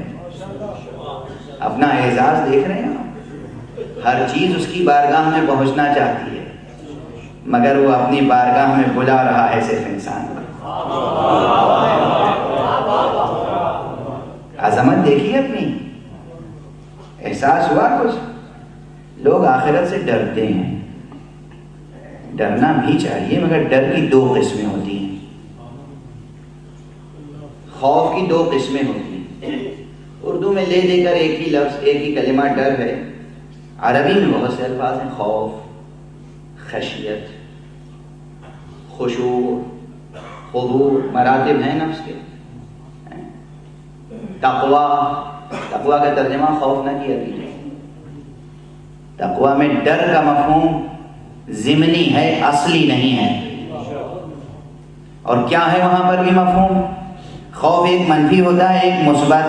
اپنا اعزاز دیکھ رہے ہیں آپ؟ ہر چیز اس کی بارگاہ میں پہنچنا چاہتی ہے، مگر وہ اپنی بارگاہ میں بلا رہا ہے صرف انسان کو۔ عظمت دیکھیے اپنی، احساس ہوا کچھ؟ لوگ آخرت سے ڈرتے ہیں، ڈرنا بھی چاہیے، مگر ڈر کی دو قسمیں ہوتی ہیں، خوف کی دو قسمیں ہوتی ہیں۔ اردو میں لے دے کر ایک ہی لفظ، ایک ہی کلمہ ڈر ہے، عربی میں بہت سے الفاظ ہیں، خوف، خشیت، خشوع، خضوع، مراتب ہیں نفس کے۔ تقویٰ کا ترجمہ خوف نہ کیا کیجیے، تقویٰ میں ڈر کا مفہوم ضمنی ہے، اصلی نہیں ہے۔ اور کیا ہے وہاں پر بھی مفہوم؟ خوف ایک منفی ہوتا ہے، ایک مثبت۔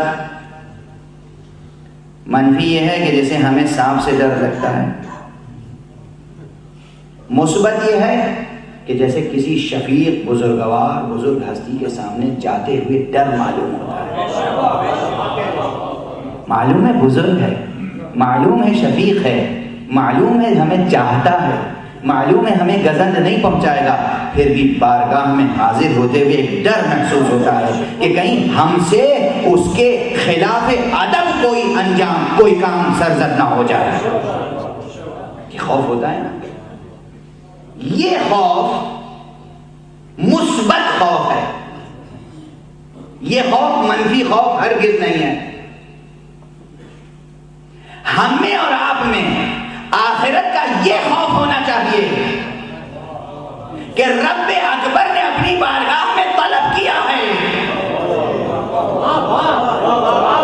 منفی یہ ہے کہ جیسے ہمیں سانپ سے ڈر لگتا ہے، مثبت یہ ہے کہ جیسے کسی شفیق بزرگوار بزرگ ہستی کے سامنے جاتے ہوئے ڈر معلوم ہوتا ہے، معلوم ہے بزرگ ہے، معلوم ہے شفیق ہے، معلوم ہے ہمیں چاہتا ہے، معلوم ہے ہمیں گزند نہیں پہنچائے گا، پھر بھی بارگاہ میں حاضر ہوتے ہوئے ایک ڈر محسوس ہوتا ہے کہ کہیں ہم سے اس کے خلاف ادب کوئی انجام، کوئی کام سرزد نہ ہو جائے۔ یہ خوف ہوتا ہے نا، یہ خوف مثبت خوف ہے، یہ خوف منفی خوف ہرگز نہیں ہے۔ ہم میں اور آپ میں آخرت کا یہ خوف ہونا چاہیے کہ رب اکبر نے اپنی بارگاہ میں طلب کیا ہے،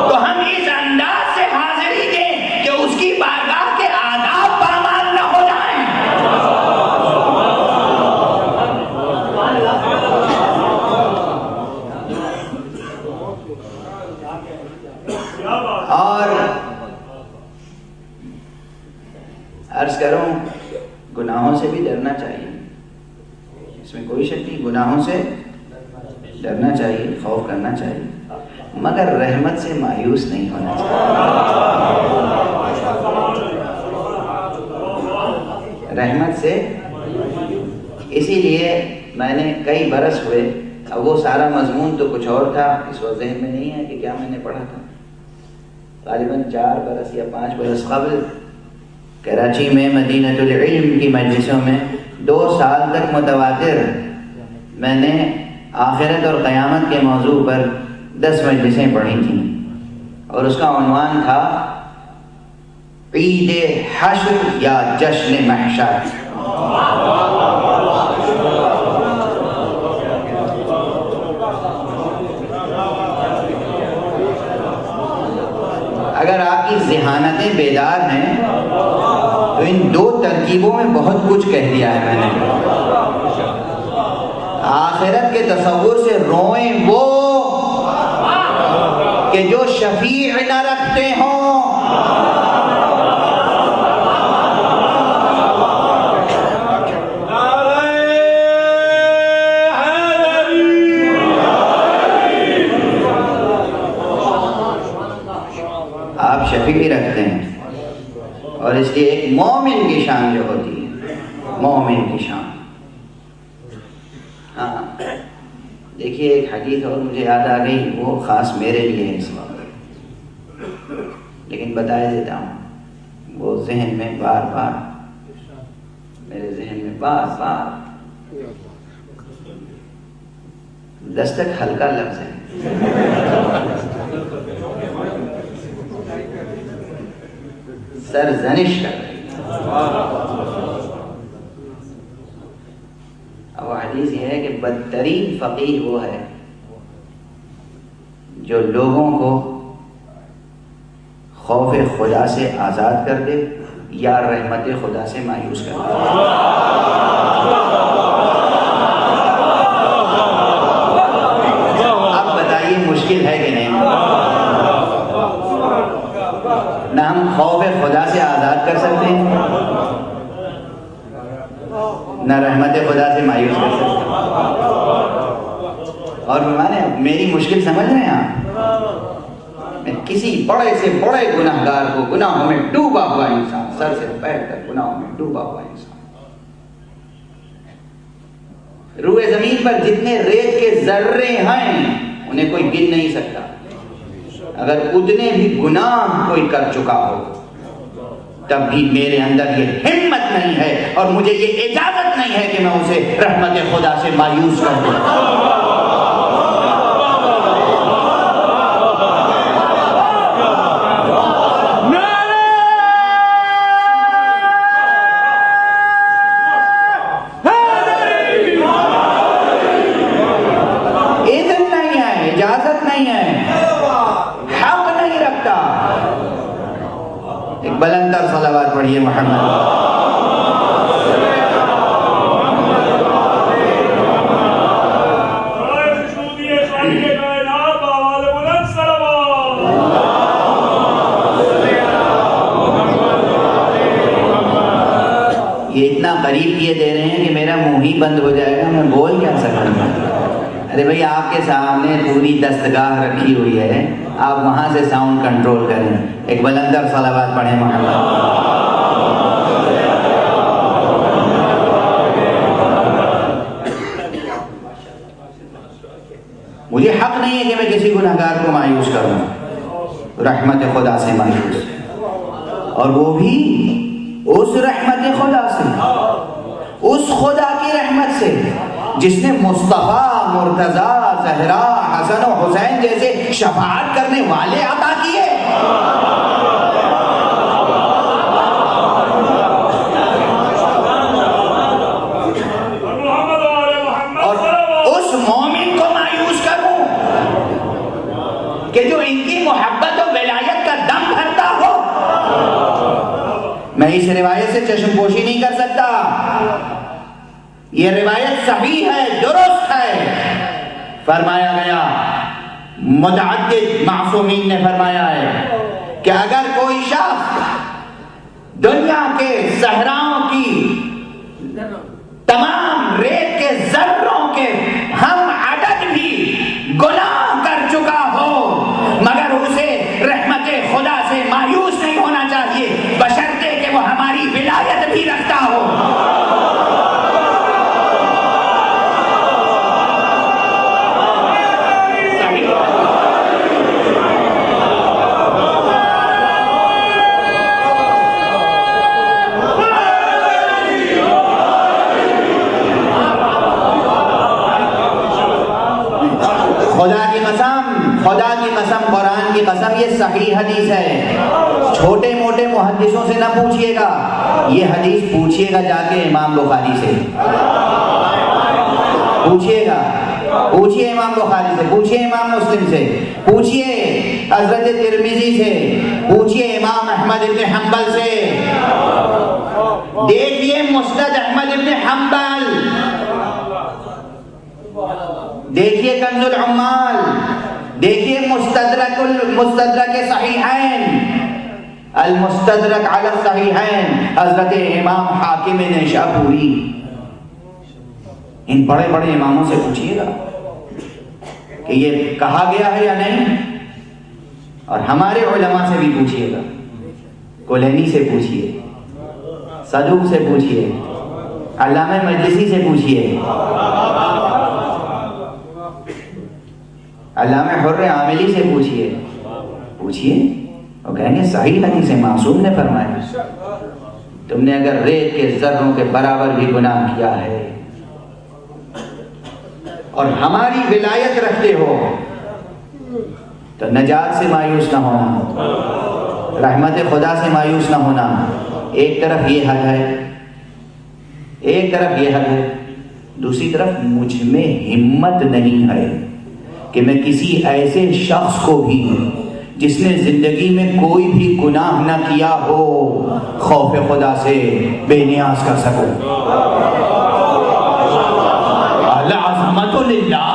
تو ہم اس انداز سے حاضری دیں کہ اس کی بارگاہ کے آداب پامال نہ ہو جائیں۔ اور عرض کروں، گناہوں سے بھی ڈرنا چاہیے، اس میں کوئی شک نہیں، گناہوں سے ڈرنا چاہیے، خوف کرنا چاہیے، مگر رحمت سے مایوس نہیں ہونا چاہیے۔ رحمت سے. اسی لیے میں نے کئی برس ہوئے، اب وہ سارا مضمون تو کچھ اور تھا، اس وقت ذہن میں نہیں ہے کہ کیا میں نے پڑھا تھا. غالباً 4 برس یا 5 برس قبل کراچی میں مدینۃ العلم کی مجلسوں میں 2 سال تک متواتر میں نے آخرت اور قیامت کے موضوع پر 10 مجلسیں پڑھی تھیں، اور اس کا عنوان تھا عید حشر یا جشن محشر. اگر آپ کی ذہانتیں بیدار ہیں تو ان 2 ترکیبوں میں بہت کچھ کہہ دیا ہے میں نے. آخرت کے تصور سے روئیں وہ کہ جو شفیع نہ رکھتے ہوں. آپ شفیع رکھتے ہیں، اور اس لیے ایک مومن کی شان جو ہوتی ہے، مومن کی شان. ہاں دیکھیے ایک حدیث اور مجھے یاد آ گئی، وہ خاص میرے لیے ہے اس وقت، لیکن بتا دیتا ہوں. وہ ذہن میں بار بار، میرے ذہن میں بار بار دستک ہلکا لفظ ہے، سرزنش کر رہی. اب حدیث یہ ہے کہ بدترین فقیہ وہ ہے جو لوگوں کو خوف خدا سے آزاد کر دے یا رحمت خدا سے مایوس کر دے. اب بتائیے مشکل ہے کہ نہیں؟ نہ ہم خوف خدا سے آزاد کر سکتے ہیں، نہ رحمت خدا سے مایوس کر سکتے ہیں. اور میری مشکل سمجھ رہے ہیں آپ؟ میں کسی بڑے سے بڑے گناہ گار کو، گناہوں میں ڈوبا ہوا انسان، سر سے پیر تک گناہوں میں ڈوبا ہوا انسان، روئے زمین پر جتنے ریت کے ذرے ہیں انہیں کوئی گن نہیں سکتا. اگر اتنے بھی گناہ کوئی کر چکا ہو تب بھی میرے اندر یہ ہمت نہیں ہے اور مجھے یہ اجازت نہیں ہے کہ میں اسے رحمت خدا سے مایوس کر دوں. اذن نہیں ہے، اجازت نہیں ہے، حق نہیں رکھتا. ایک بلندر صلوات پڑھیے محمد. یہ اتنا قریب کیے دے رہے ہیں کہ میرا منہ ہی بند ہو جائے گا، میں بول کیا سکتا ہوں. ارے بھائی آپ کے سامنے پوری دستگاہ رکھی ہوئی ہے، آپ وہاں سے ساؤنڈ کنٹرول کریں. ایک بلندر صلوات پڑھیں محمد. مجھے حق نہیں ہے کہ میں کسی گناہ گار کو مایوس کروں، رحمت خدا سے مایوس، اور وہ بھی اس رحمت خدا سے، اس خدا کی رحمت سے جس نے مصطفیٰ، مرتضیٰ، زہرا، حسن و حسین جیسے شفاعت کرنے والے عطا کیے. اور اس مومن کو مایوس کروں کہ جو ان کی محبت و ولایت کا دم بھرتا ہو. میں اس روایت سے چشم پوشی نہیں کر سکتا، یہ روایت صحیح ہے، درست ہے. فرمایا گیا، متعدد معصومین نے فرمایا ہے کہ اگر کوئی شخص دنیا کے صحراؤں کی تمام ریت کے ذروں کے ہم عدد بھی گناہ کر چکا ہو مگر اسے رحمت خدا سے مایوس نہیں ہونا چاہیے، بشرطے کہ وہ ہماری ولایت بھی رکھتا ہو. صحیح حدیث ہے، چھوٹے موٹے محدثوں سے نہ پوچھیے گا، یہ حدیث پوچھیے گا جا کے امام بخاری سے، پوچھیے گا، پوچھیے امام بخاری سے، پوچھیے امام مسلم سے، پوچھیے حضرت ترمذی سے، پوچھیے امام احمد ابن حنبل سے، دیکھیے مسند احمد ابن حنبل، دیکھیے کنز العمال، دیکھیے مستدرک صحیحین، المستدرک علی الصحیحین حضرت امام حاکم نیشابوری، ان بڑے بڑے اماموں سے پوچھیے گا کہ یہ کہا گیا ہے یا نہیں، اور ہمارے علماء سے بھی پوچھیے گا، کلینی سے پوچھیے، صدوق سے پوچھیے، علامہ مجلسی سے پوچھیے، علامہ حر عاملی سے پوچھیے، پوچھیے، وہ کہیں گے صحیح حدیث معصوم نے فرمایا تم نے اگر ریت کے ذروں کے برابر بھی گناہ کیا ہے اور ہماری ولایت رکھتے ہو تو نجات سے مایوس نہ ہونا، رحمت خدا سے مایوس نہ ہونا۔ ایک طرف یہ حق ہے، ایک طرف یہ حق ہے، دوسری طرف مجھ میں ہمت نہیں ہے کہ میں کسی ایسے شخص کو بھی جس نے زندگی میں کوئی بھی گناہ نہ کیا ہو خوف خدا سے بے نیاز کر سکوں۔ العظمت للہ،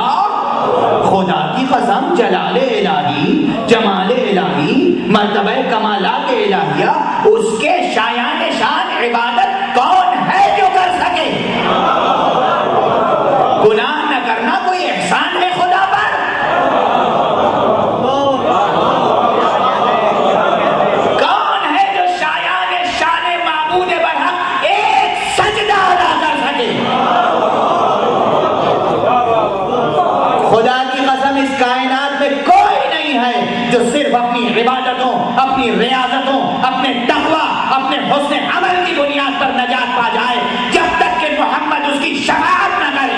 خدا کی قسم، جلال الہی، جمال الہی، مرتبہ کمالات الہیہ، اس کے شایان شان عبادت کون ہے جو کر سکے؟ گناہ نہ کرنا کوئی احسان ہے خدا پر؟ کون ہے جو شایان شان معبود برحق ایک سجدہ ادا کر سکے؟ خدا کی قسم اس کائنات میں کوئی نہیں ہے جو صرف اپنی عبادتوں، اپنی ریاضتوں، اپنے تقوی، اپنے حسن عمل کی بنیاد پر نجات پا جائے جب تک کہ محمد اس کی شفاعت نہ کرے۔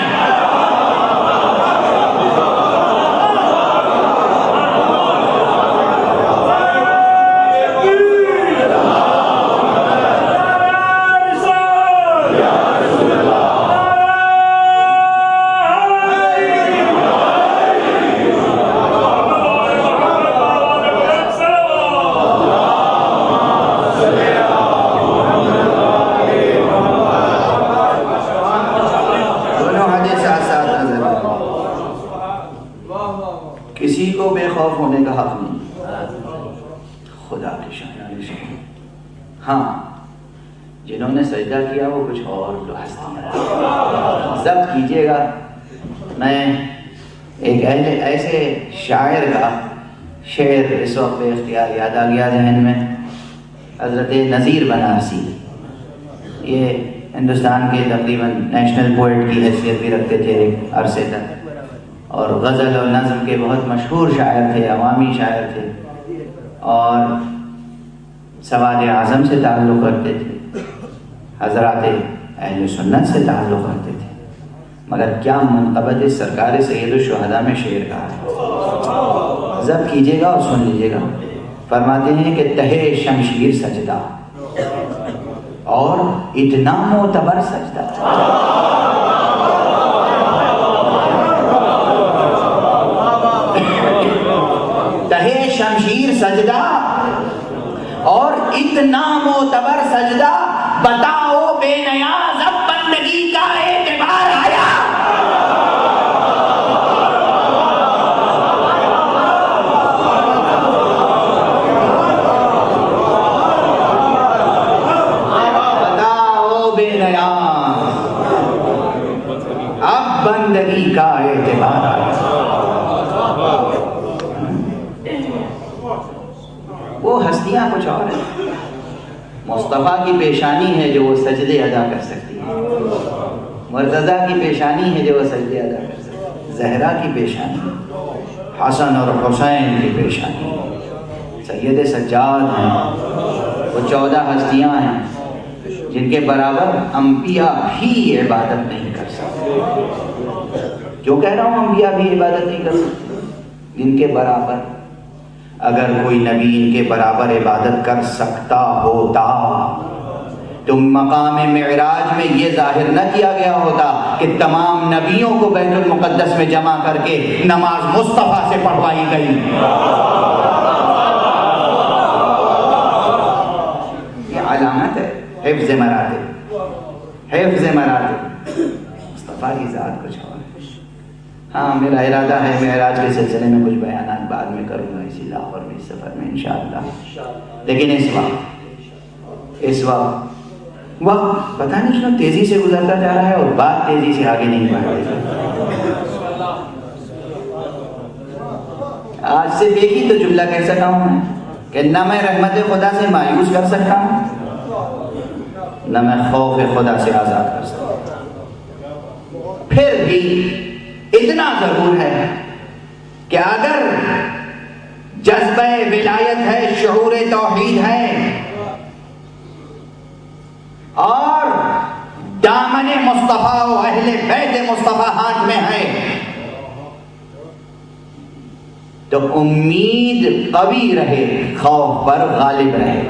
کسی کو بے خوف ہونے کا حق نہیں، خدا کی شان۔ ہاں، جنہوں نے سجدہ کیا وہ کچھ اور تو ہستیاں، ضبط کیجئے گا۔ میں ایک ایسے شاعر کا شعر اس وقت بے اختیار یاد آ گیا ذہن میں، حضرت نذیر بنارسی، یہ ہندوستان کے تقریباً نیشنل پوئٹ کی حیثیت بھی رکھتے تھے ایک عرصے تک، اور غزل اور نظم کے بہت مشہور شاعر تھے، عوامی شاعر تھے، اور سواد اعظم سے تعلق رکھتے تھے، حضرات اہل سنت سے تعلق رکھتے تھے، مگر کیا منقبت سرکار سید الشہداء میں شعر کہا ہے، ضبط کیجئے گا اور سن لیجئے گا۔ فرماتے ہیں کہ تہے شمشیر سجدہ اور اتنا معتبر سجدہ، تہے شمشیر سجدہ اور اتنا معتبر سجدہ، بتاؤ بے نیاز اب بندگی کا اعتبار آیا۔ بتاؤ بے نیاز اب بندگی کا اعتبار آیا۔ وہ ہستیاں کچھ اور ہیں، مصطفیٰ کی پیشانی ہے جو وہ سجدے ادا کر سکتی ہے، مرتضیٰ کی پیشانی ہے جو وہ سجدے ادا کر سکتی ہے، زہرا کی پیشانی، حسن اور حسین کی پیشانی، سید سجاد ہیں، وہ 14 ہستیاں ہیں جن کے برابر انبیاء بھی عبادت نہیں کر سکتے۔ جو کہہ رہا ہوں انبیاء بھی عبادت نہیں کر سکتے، جن کے برابر اگر کوئی نبی ان کے برابر عبادت کر سکتا ہوتا تو مقام معراج میں یہ ظاہر نہ کیا گیا ہوتا کہ تمام نبیوں کو بیت المقدس میں جمع کر کے نماز مصطفیٰ سے پڑھوائی گئی۔ یہ علامت ہے حفظ مراتب، حفظ مراتب۔ مصطفیٰ کی ذات کچھ اور ہے۔ ہاں میرا ارادہ ہے معراج کے سلسلے میں کچھ بیانات بعد میں کروں گا اسی لاہور میں اس سفر میں انشاءاللہ، لیکن اس وقت پتہ نہیں کیوں تیزی سے گزرتا جا رہا ہے اور بات تیزی سے آگے نہیں بڑھ رہی۔ آج سے ایک ہی تو جملہ کہہ سکا ہوں میں کہ نہ میں رحمت خدا سے مایوس کر سکتا ہوں، نہ میں خوف خدا سے آزاد کر سکتا ہوں۔ پھر بھی اتنا ضرور ہے کہ اگر جذبہ ولایت ہے، شعور توحید ہے اور دامن مصطفیٰ و اہل بیت مصطفیٰ ہاتھ میں ہے تو امید قوی رہے، خوف پر غالب رہے۔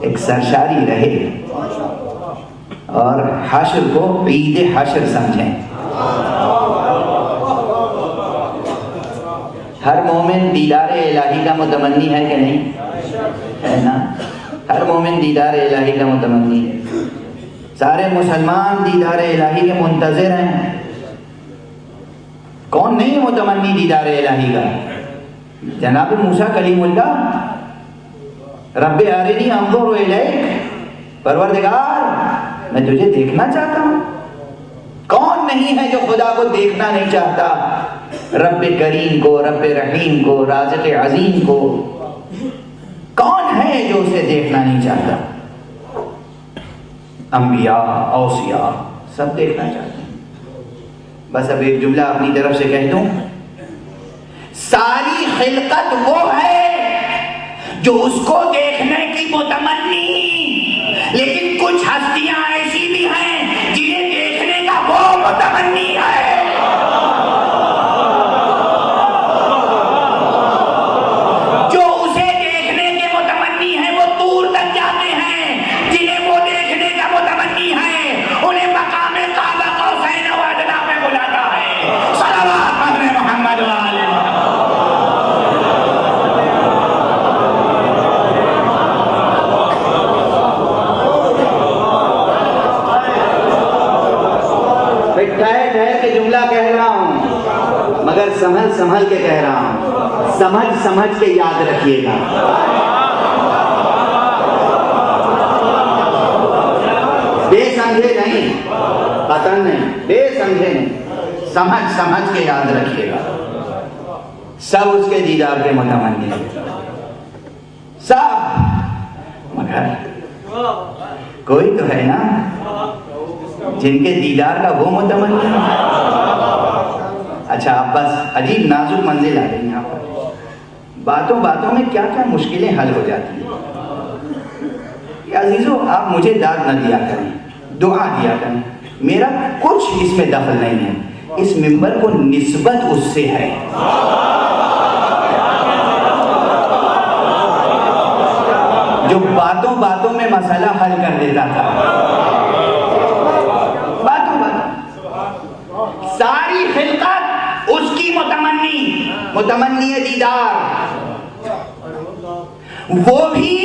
ایک سرشاری رہے اور حشر کو عید حشر سمجھیں۔ ہر مومن دیدار الہی کا متمنی ہے کہ نہیں؟ ہے نا؟ ہر مومن دیدار الہی کا متمنی ہے۔ سارے مسلمان دیدار الہی کے منتظر ہیں۔ کون نہیں متمنی دیدار الہی کا؟ جناب موسیٰ کلیم اللہ، رب ارنی انظر الیک، پروردگار میں تجھے دیکھنا چاہتا ہوں۔ کون نہیں ہے جو خدا کو دیکھنا نہیں چاہتا؟ رب کریم کو، رب رحیم کو، رازق عظیم کو کون ہے جو اسے دیکھنا نہیں چاہتا؟ انبیاء، اوصیاء سب دیکھنا چاہتے ہیں۔ بس اب ایک جملہ اپنی طرف سے کہہ دوں، ساری خلقت وہ ہے جو اس کو دیکھنے کی متمنی، لیکن کچھ ہستیاں ایسی بھی ہیں جنہیں دیکھنے کا وہ متمنی ہے۔ جو اسے دیکھنے کے متمنی ہے وہ دور تک جاتے ہیں، جنہیں وہ دیکھنے کا متمنی ہے انہیں مقام کعبہ قوسین و ادنیٰ میں بلاتا ہے۔ صلوات محمد و آل محمد۔ ٹھہر کے جملہ کہہ رہا ہوں مگر سنبھل کے کہہ رہا ہوں، سمجھ کے یاد رکھیے گا۔ بے سمجھے نہیں، قطعاً نہیں، بے سمجھے نہیں، سمجھ کے یاد رکھیے گا۔ سب اس کے دیدار کے متمنی ہیں، سب، مگر کوئی تو ہے نا جن کے دیدار کا وہ متمنی ہے۔ اچھا اب بس عجیب نازک منزل آ گئی یہاں پر، باتوں میں کیا کیا مشکلیں حل ہو جاتی ہیں۔ عزیزو آپ مجھے داد نہ دیا کریں، دعا دیا کریں، میرا کچھ اس میں دخل نہیں ہے، اس منبر کو نسبت اس سے ہے۔ جو باتوں میں مسئلہ حل کر دیتا تھا، ساری خلقت اس کی متمنی دیدار، وہ بھی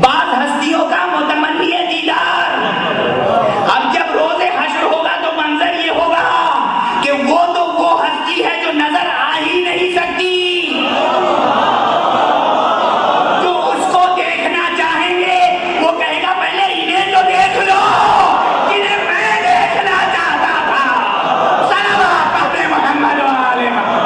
بعض ہستیوں کا متمنی دیدار۔ اب جب روز حشر ہوگا تو منظر یہ ہوگا کہ وہ تو وہ ہستی ہے جو نظر آ ہی نہیں سکتی، جو اس کو دیکھنا چاہیں گے وہ کہے گا پہلے انہیں تو دیکھ لو جنہیں میں دیکھنا چاہتا تھا۔ صلوات محمد و آل محمد۔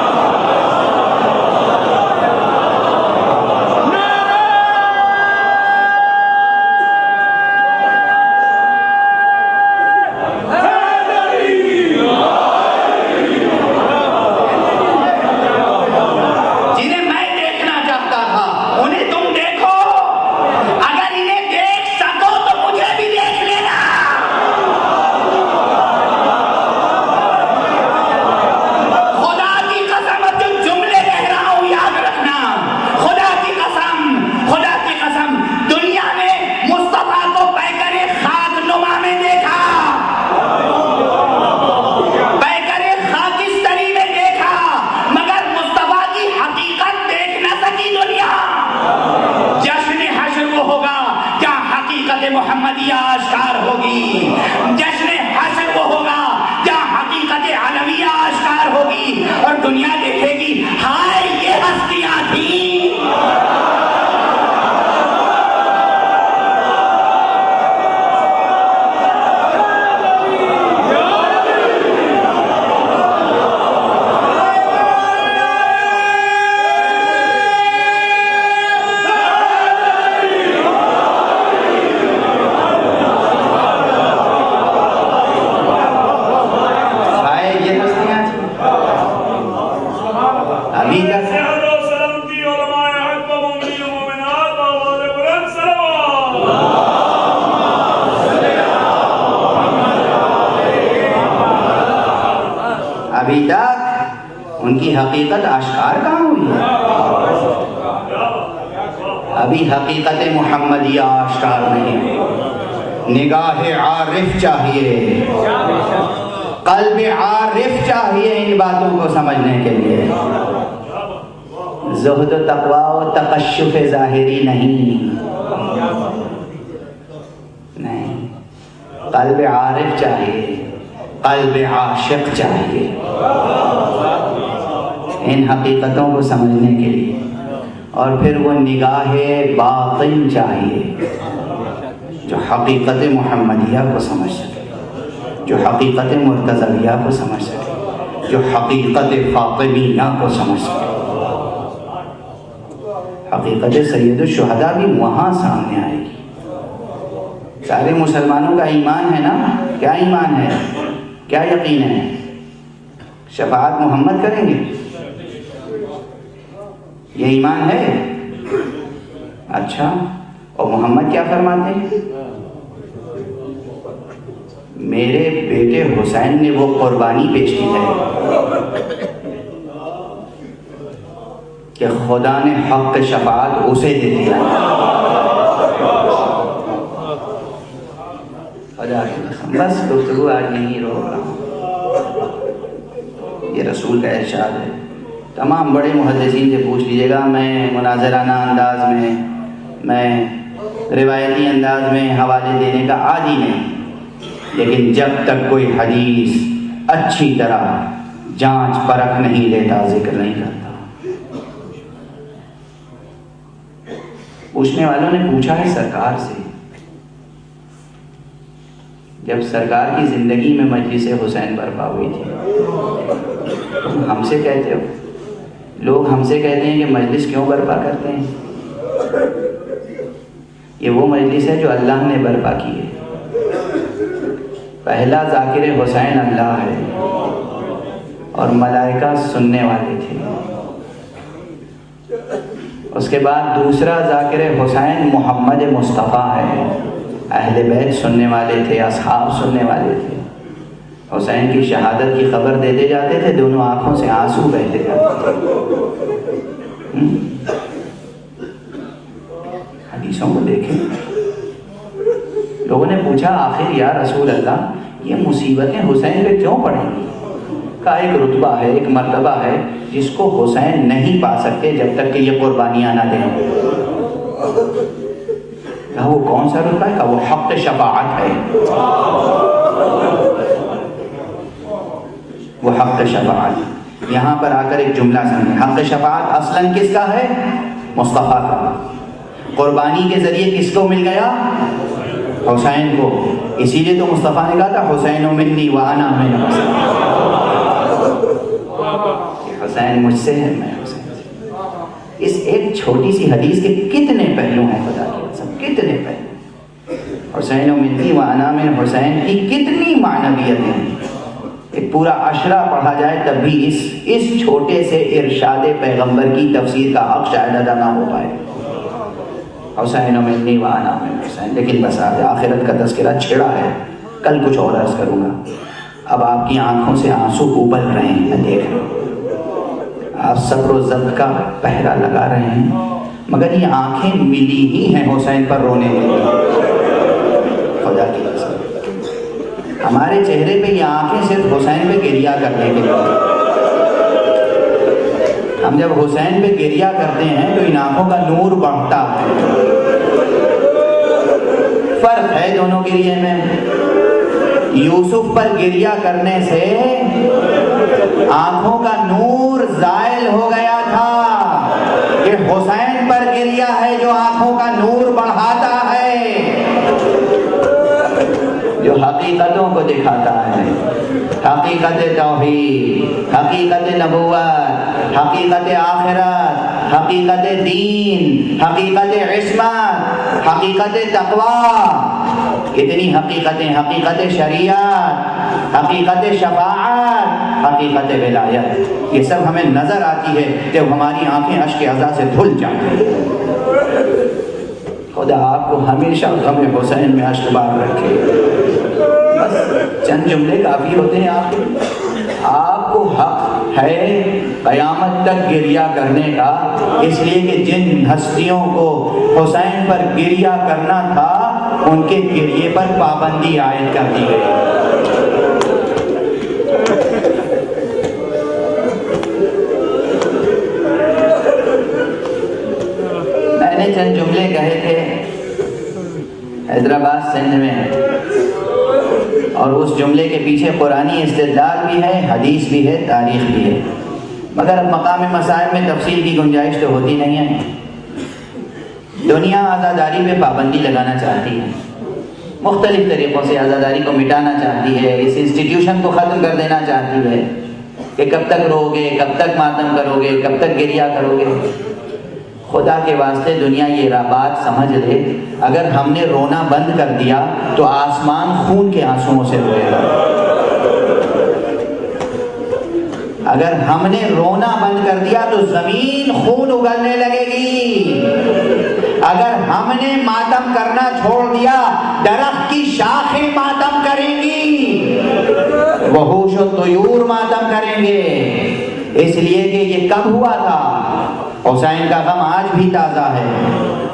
ابھی تک صحت و سلامتی علماء حق و مومنین و مومنات آواز بلند صلوات. ابھی تک ان کی حقیقت آشکار کہاں ہوئی ہے؟ ابھی حقیقت محمدیہ آشکار نہیں ہے. نگاہ عارف چاہیے، قلب عارف چاہیے ان باتوں کو سمجھنے کے لیے. زہد و تقوی و تقشف ظاہری نہیں، قلب عارف چاہیے، قلب عاشق چاہیے ان حقیقتوں کو سمجھنے کے لیے. اور پھر وہ نگاہ باطن چاہیے جو حقیقت محمدیہ کو سمجھ سکے، جو حقیقت مرتضویہ کو سمجھ سکے، جو حقیقت فاطمیہ کو سمجھ سکے. حقیقت سید الشہداء بھی وہاں سامنے آئے گی. سارے مسلمانوں کا ایمان ہے نا؟ کیا ایمان ہے؟ کیا یقین ہے؟ شفاعت محمد کریں گے، یہ ایمان ہے؟ اچھا، اور محمد کیا فرماتے ہیں؟ میرے بیٹے حسین نے وہ قربانی پیش کی ہے کہ خدا نے حق شفاعت اسے دے دیا. خدا کی قسم، بس گفتگو آج نہیں روک رہا ہوں، یہ رسول کا ارشاد ہے. تمام بڑے محدثین سے پوچھ لیجیے گا، میں مناظرانہ انداز میں روایتی انداز میں حوالے دینے کا عادی نہیں، لیکن جب تک کوئی حدیث اچھی طرح جانچ پرکھ نہیں لیتا ذکر نہیں کرتا. پوچھنے والوں نے پوچھا ہے سرکار سے، جب سرکار کی زندگی میں مجلس حسین برپا ہوئی تھی، تم ہم سے کہتے ہو، لوگ ہم سے کہتے ہیں کہ مجلس کیوں برپا کرتے ہیں؟ یہ وہ مجلس ہے جو اللہ نے برپا کی ہے. پہلا ذاکر حسین اللہ ہے اور ملائکہ سننے والے تھے. اس کے بعد دوسرا ذاکر حسین محمد مصطفیٰ ہے. اہل بیت سننے والے تھے، اصحاب سننے والے تھے. حسین کی شہادت کی خبر دیتے جاتے تھے، دونوں آنکھوں سے آنسو بہتے جاتے تھے. حدیثوں کو دیکھیں. لوگوں نے پوچھا آخر یا رسول اللہ یہ مصیبتیں حسین پہ کیوں پڑیں گی؟ کا ایک رتبہ ہے، ایک مرتبہ ہے جس کو حسین نہیں پا سکتے جب تک کہ یہ قربانیاں نہ دیں. کہا وہ کون سا رتبہ ہے؟ کہا وہ حق شفاعت ہے. وہ حق شفاعت. یہاں پر آ کر ایک جملہ سمجھیں، حق شفاعت اصلاً کس کا ہے؟ مصطفیٰ کا. قربانی کے ذریعے کس کو مل گیا؟ حسین کو. اسی لیے تو مصطفیٰ نے کہا تھا حسین منی وانا من حسین. حسین مجھ سے ہے، میں حسین سے. اس ایک چھوٹی سی حدیث کے کتنے پہلو ہیں خدا کی قسم، کتنے پہلو. حسین منی وانا من حسین کی کتنی معنویت ہیں. ایک پورا عشرہ پڑھا جائے تب بھی اس چھوٹے سے ارشاد پیغمبر کی تفسیر کا حق شاید ادا نہ ہو پائے. حسین منی وانا من حسین. لیکن بس آج آخرت کا تذکرہ چھڑا ہے، کل کچھ اور عرض کروں گا. اب آپ کی آنکھوں سے آنسو ابل رہے ہیں، میں دیکھ رہا ہوں. آپ صبر و ضبط کا پہرا لگا رہے ہیں، مگر یہ آنکھیں ملی ہی ہیں حسین پر رونے کے لیے. خدا کی قسم ہمارے چہرے پہ یہ آنکھیں صرف حسین پہ گریہ کرنے کے لیے. ہم جب حسین پہ گریہ کرتے ہیں تو ان آنکھوں کا نور بڑھتا ہے. فرق ہے دونوں گریے میں. یوسف پر گریہ کرنے سے آنکھوں کا نور زائل ہو گیا تھا، کہ حسین پر گریہ ہے جو آنکھوں کا نور بڑھاتا ہے، جو حقیقتوں کو دکھاتا ہے. حقیقت توحید، حقیقت نبوت، حقیقت آخرت، حقیقت دین، حقیقت عصمت، حقیقت تقوی. اتنی حقیقتیں، حقیقت شریعت، حقیقت شفاعت، حقیقت ولایت، یہ سب ہمیں نظر آتی ہے جب ہماری آنکھیں اشک عزا سے دھل جاتی ہیں۔ خدا آپ کو ہمیشہ غم حسین میں اشک بار رکھے۔ بس چند جملے کافی ہوتے ہیں آپ کو حق ہے قیامت تک گریہ کرنے کا، اس لیے کہ جن ہستیوں کو حسین پر گریہ کرنا تھا ان کے گریے پر پابندی عائد کر دی گئی۔ میں نے چند جملے کہے تھے حیدرآباد سندھ میں، اور اس جملے کے پیچھے قرآنی استدلال بھی ہے، حدیث بھی ہے، تاریخ بھی ہے، مگر اب مقام مسائل میں تفصیل کی گنجائش تو ہوتی نہیں ہے۔ دنیا عزاداری پہ پابندی لگانا چاہتی ہے، مختلف طریقوں سے عزاداری کو مٹانا چاہتی ہے، اس انسٹیٹیوشن کو ختم کر دینا چاہتی ہے کہ کب تک رو گے، کب تک ماتم کرو گے، کب تک گریہ کرو گے۔ خدا کے واسطے دنیا یہ بات سمجھ لے، اگر ہم نے رونا بند کر دیا تو آسمان خون کے آنسوؤں سے روئے گا۔ اگر ہم نے رونا بند کر دیا تو زمین خون اگلنے لگے گی۔ اگر ہم نے ماتم کرنا چھوڑ دیا درخت کی شاخیں ماتم کریں گی، وحوش و طیور ماتم کریں گے، اس لیے کہ یہ کب ہوا تھا؟ حسین کا غم آج بھی تازہ ہے،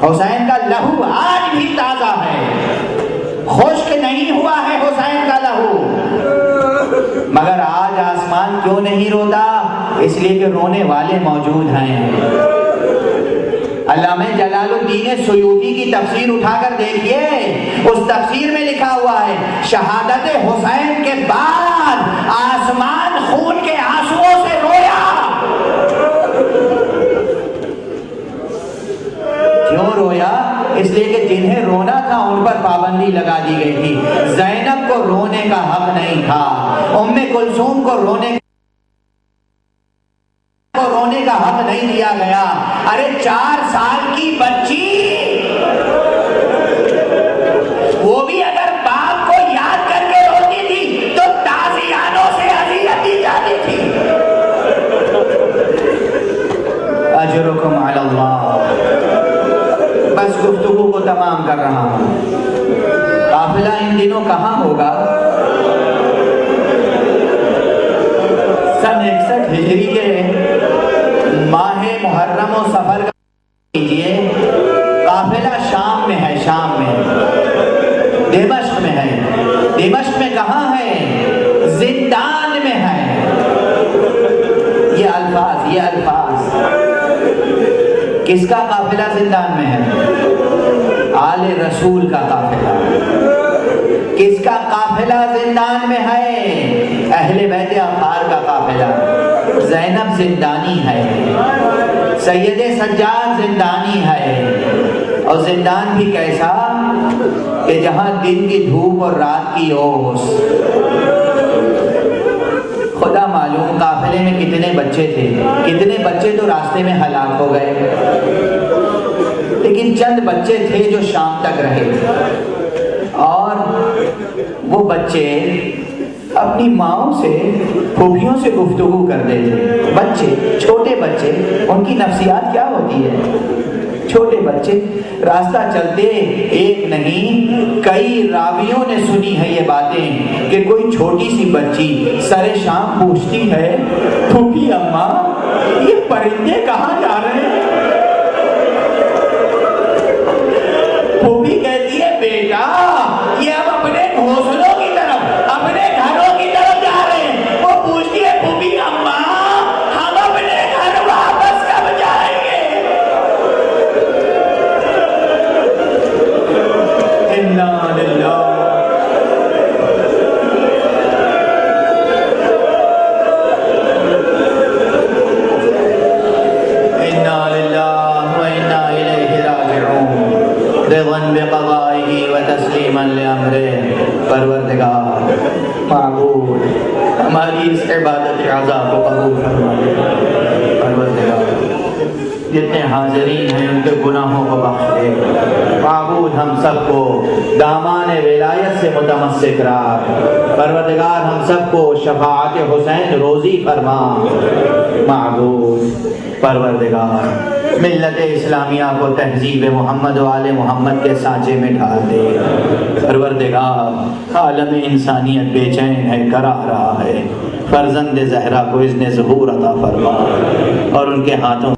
حسین کا لہو آج بھی تازہ ہے، خشک نہیں ہوا ہے حسین کا لہو، مگر آج آسمان کیوں نہیں روتا؟ اس لیے کہ رونے والے موجود ہیں۔ علامہ جلال الدین سیوطی کی تفسیر اٹھا کر دیکھیے، اس تفسیر میں لکھا ہوا ہے شہادت حسین کے بعد آسمان خون کے آنسوؤں سے رویا۔ کیوں رویا؟ اس لیے کہ جنہیں رونا تھا ان پر پابندی لگا دی گئی تھی۔ زینب کو رونے کا حق نہیں تھا، ام کلثوم کو رونے کا حق نہیں دیا گیا۔ ارے 4 سال کی بچی، وہ بھی اگر باپ کو یاد کر کے روتی تھی تو تازیانوں سے اذیت دی جاتی تھی۔ اجرکم علی اللہ۔ بس گفتگو کو تمام کر رہا ہوں۔ قافلہ ان دنوں کہاں ہوگا؟ سن 61 ہجری کے ماہ محرم و سفر کا کیجئے، قافلہ شام میں ہے، شام میں، دمشق میں ہے۔ دمشق میں کہاں ہے؟ زندان میں ہے۔ یہ الفاظ کس کا قافلہ زندان میں ہے؟ آل رسول کا قافلہ۔ کس کا قافلہ زندان میں ہے؟ اہل بیت اطہار کا قافلہ۔ زینب زندانی ہے، سید سجاد زندانی ہے، اور زندان بھی کیسا کہ جہاں دن کی دھوپ اور رات کی اوس۔ خدا معلوم قافلے میں کتنے بچے تھے، کتنے بچے تو راستے میں ہلاک ہو گئے، لیکن چند بچے تھے جو شام تک رہے، اور وہ بچے اپنی ماؤں سے، پھوپھیوں سے گفتگو کرتے تھے۔ بچے، چھوٹے بچے، ان کی نفسیات کیا ہوتی ہے؟ چھوٹے بچے راستہ چلتے، ایک نہیں کئی راویوں نے سنی ہے یہ باتیں کہ کوئی چھوٹی سی بچی سر شام پوچھتی ہے، پھوپھی اماں یہ پرندے کہاں جا رہے ہیں؟ پھوپھی کہتی ہے بیٹا یہ اب اپنے گھونسلوں کی طرف، اپنے گھروں کی طرف جا رہے ہیں۔ وہ پوچھتی ہے پھوپھی اماں ہم اپنے گھر واپس کب جائیں گے؟ انا للہ بقضائه وتسلیما لامره۔ پروردگار معبود ہماری اس عبادت عزا کو قبول فرما۔ پروردگار جتنے حاضرین ہیں ان کے گناہوں کو بخش دے۔ معبود ہم سب کو دامان ولایت سے متمسک رکھ۔ پروردگار ہم سب کو شفاعت حسین روزی فرما۔ معبود پروردگار ملت اسلامیہ کو تہذیب محمد و آل محمد کے سانچے میں ڈھال دے۔ پروردگار عالم انسانیت بے چین ہے، کرا رہا ہے، فرزند زہرا کو اذن ظہور عطا فرما اور ان کے ہاتھوں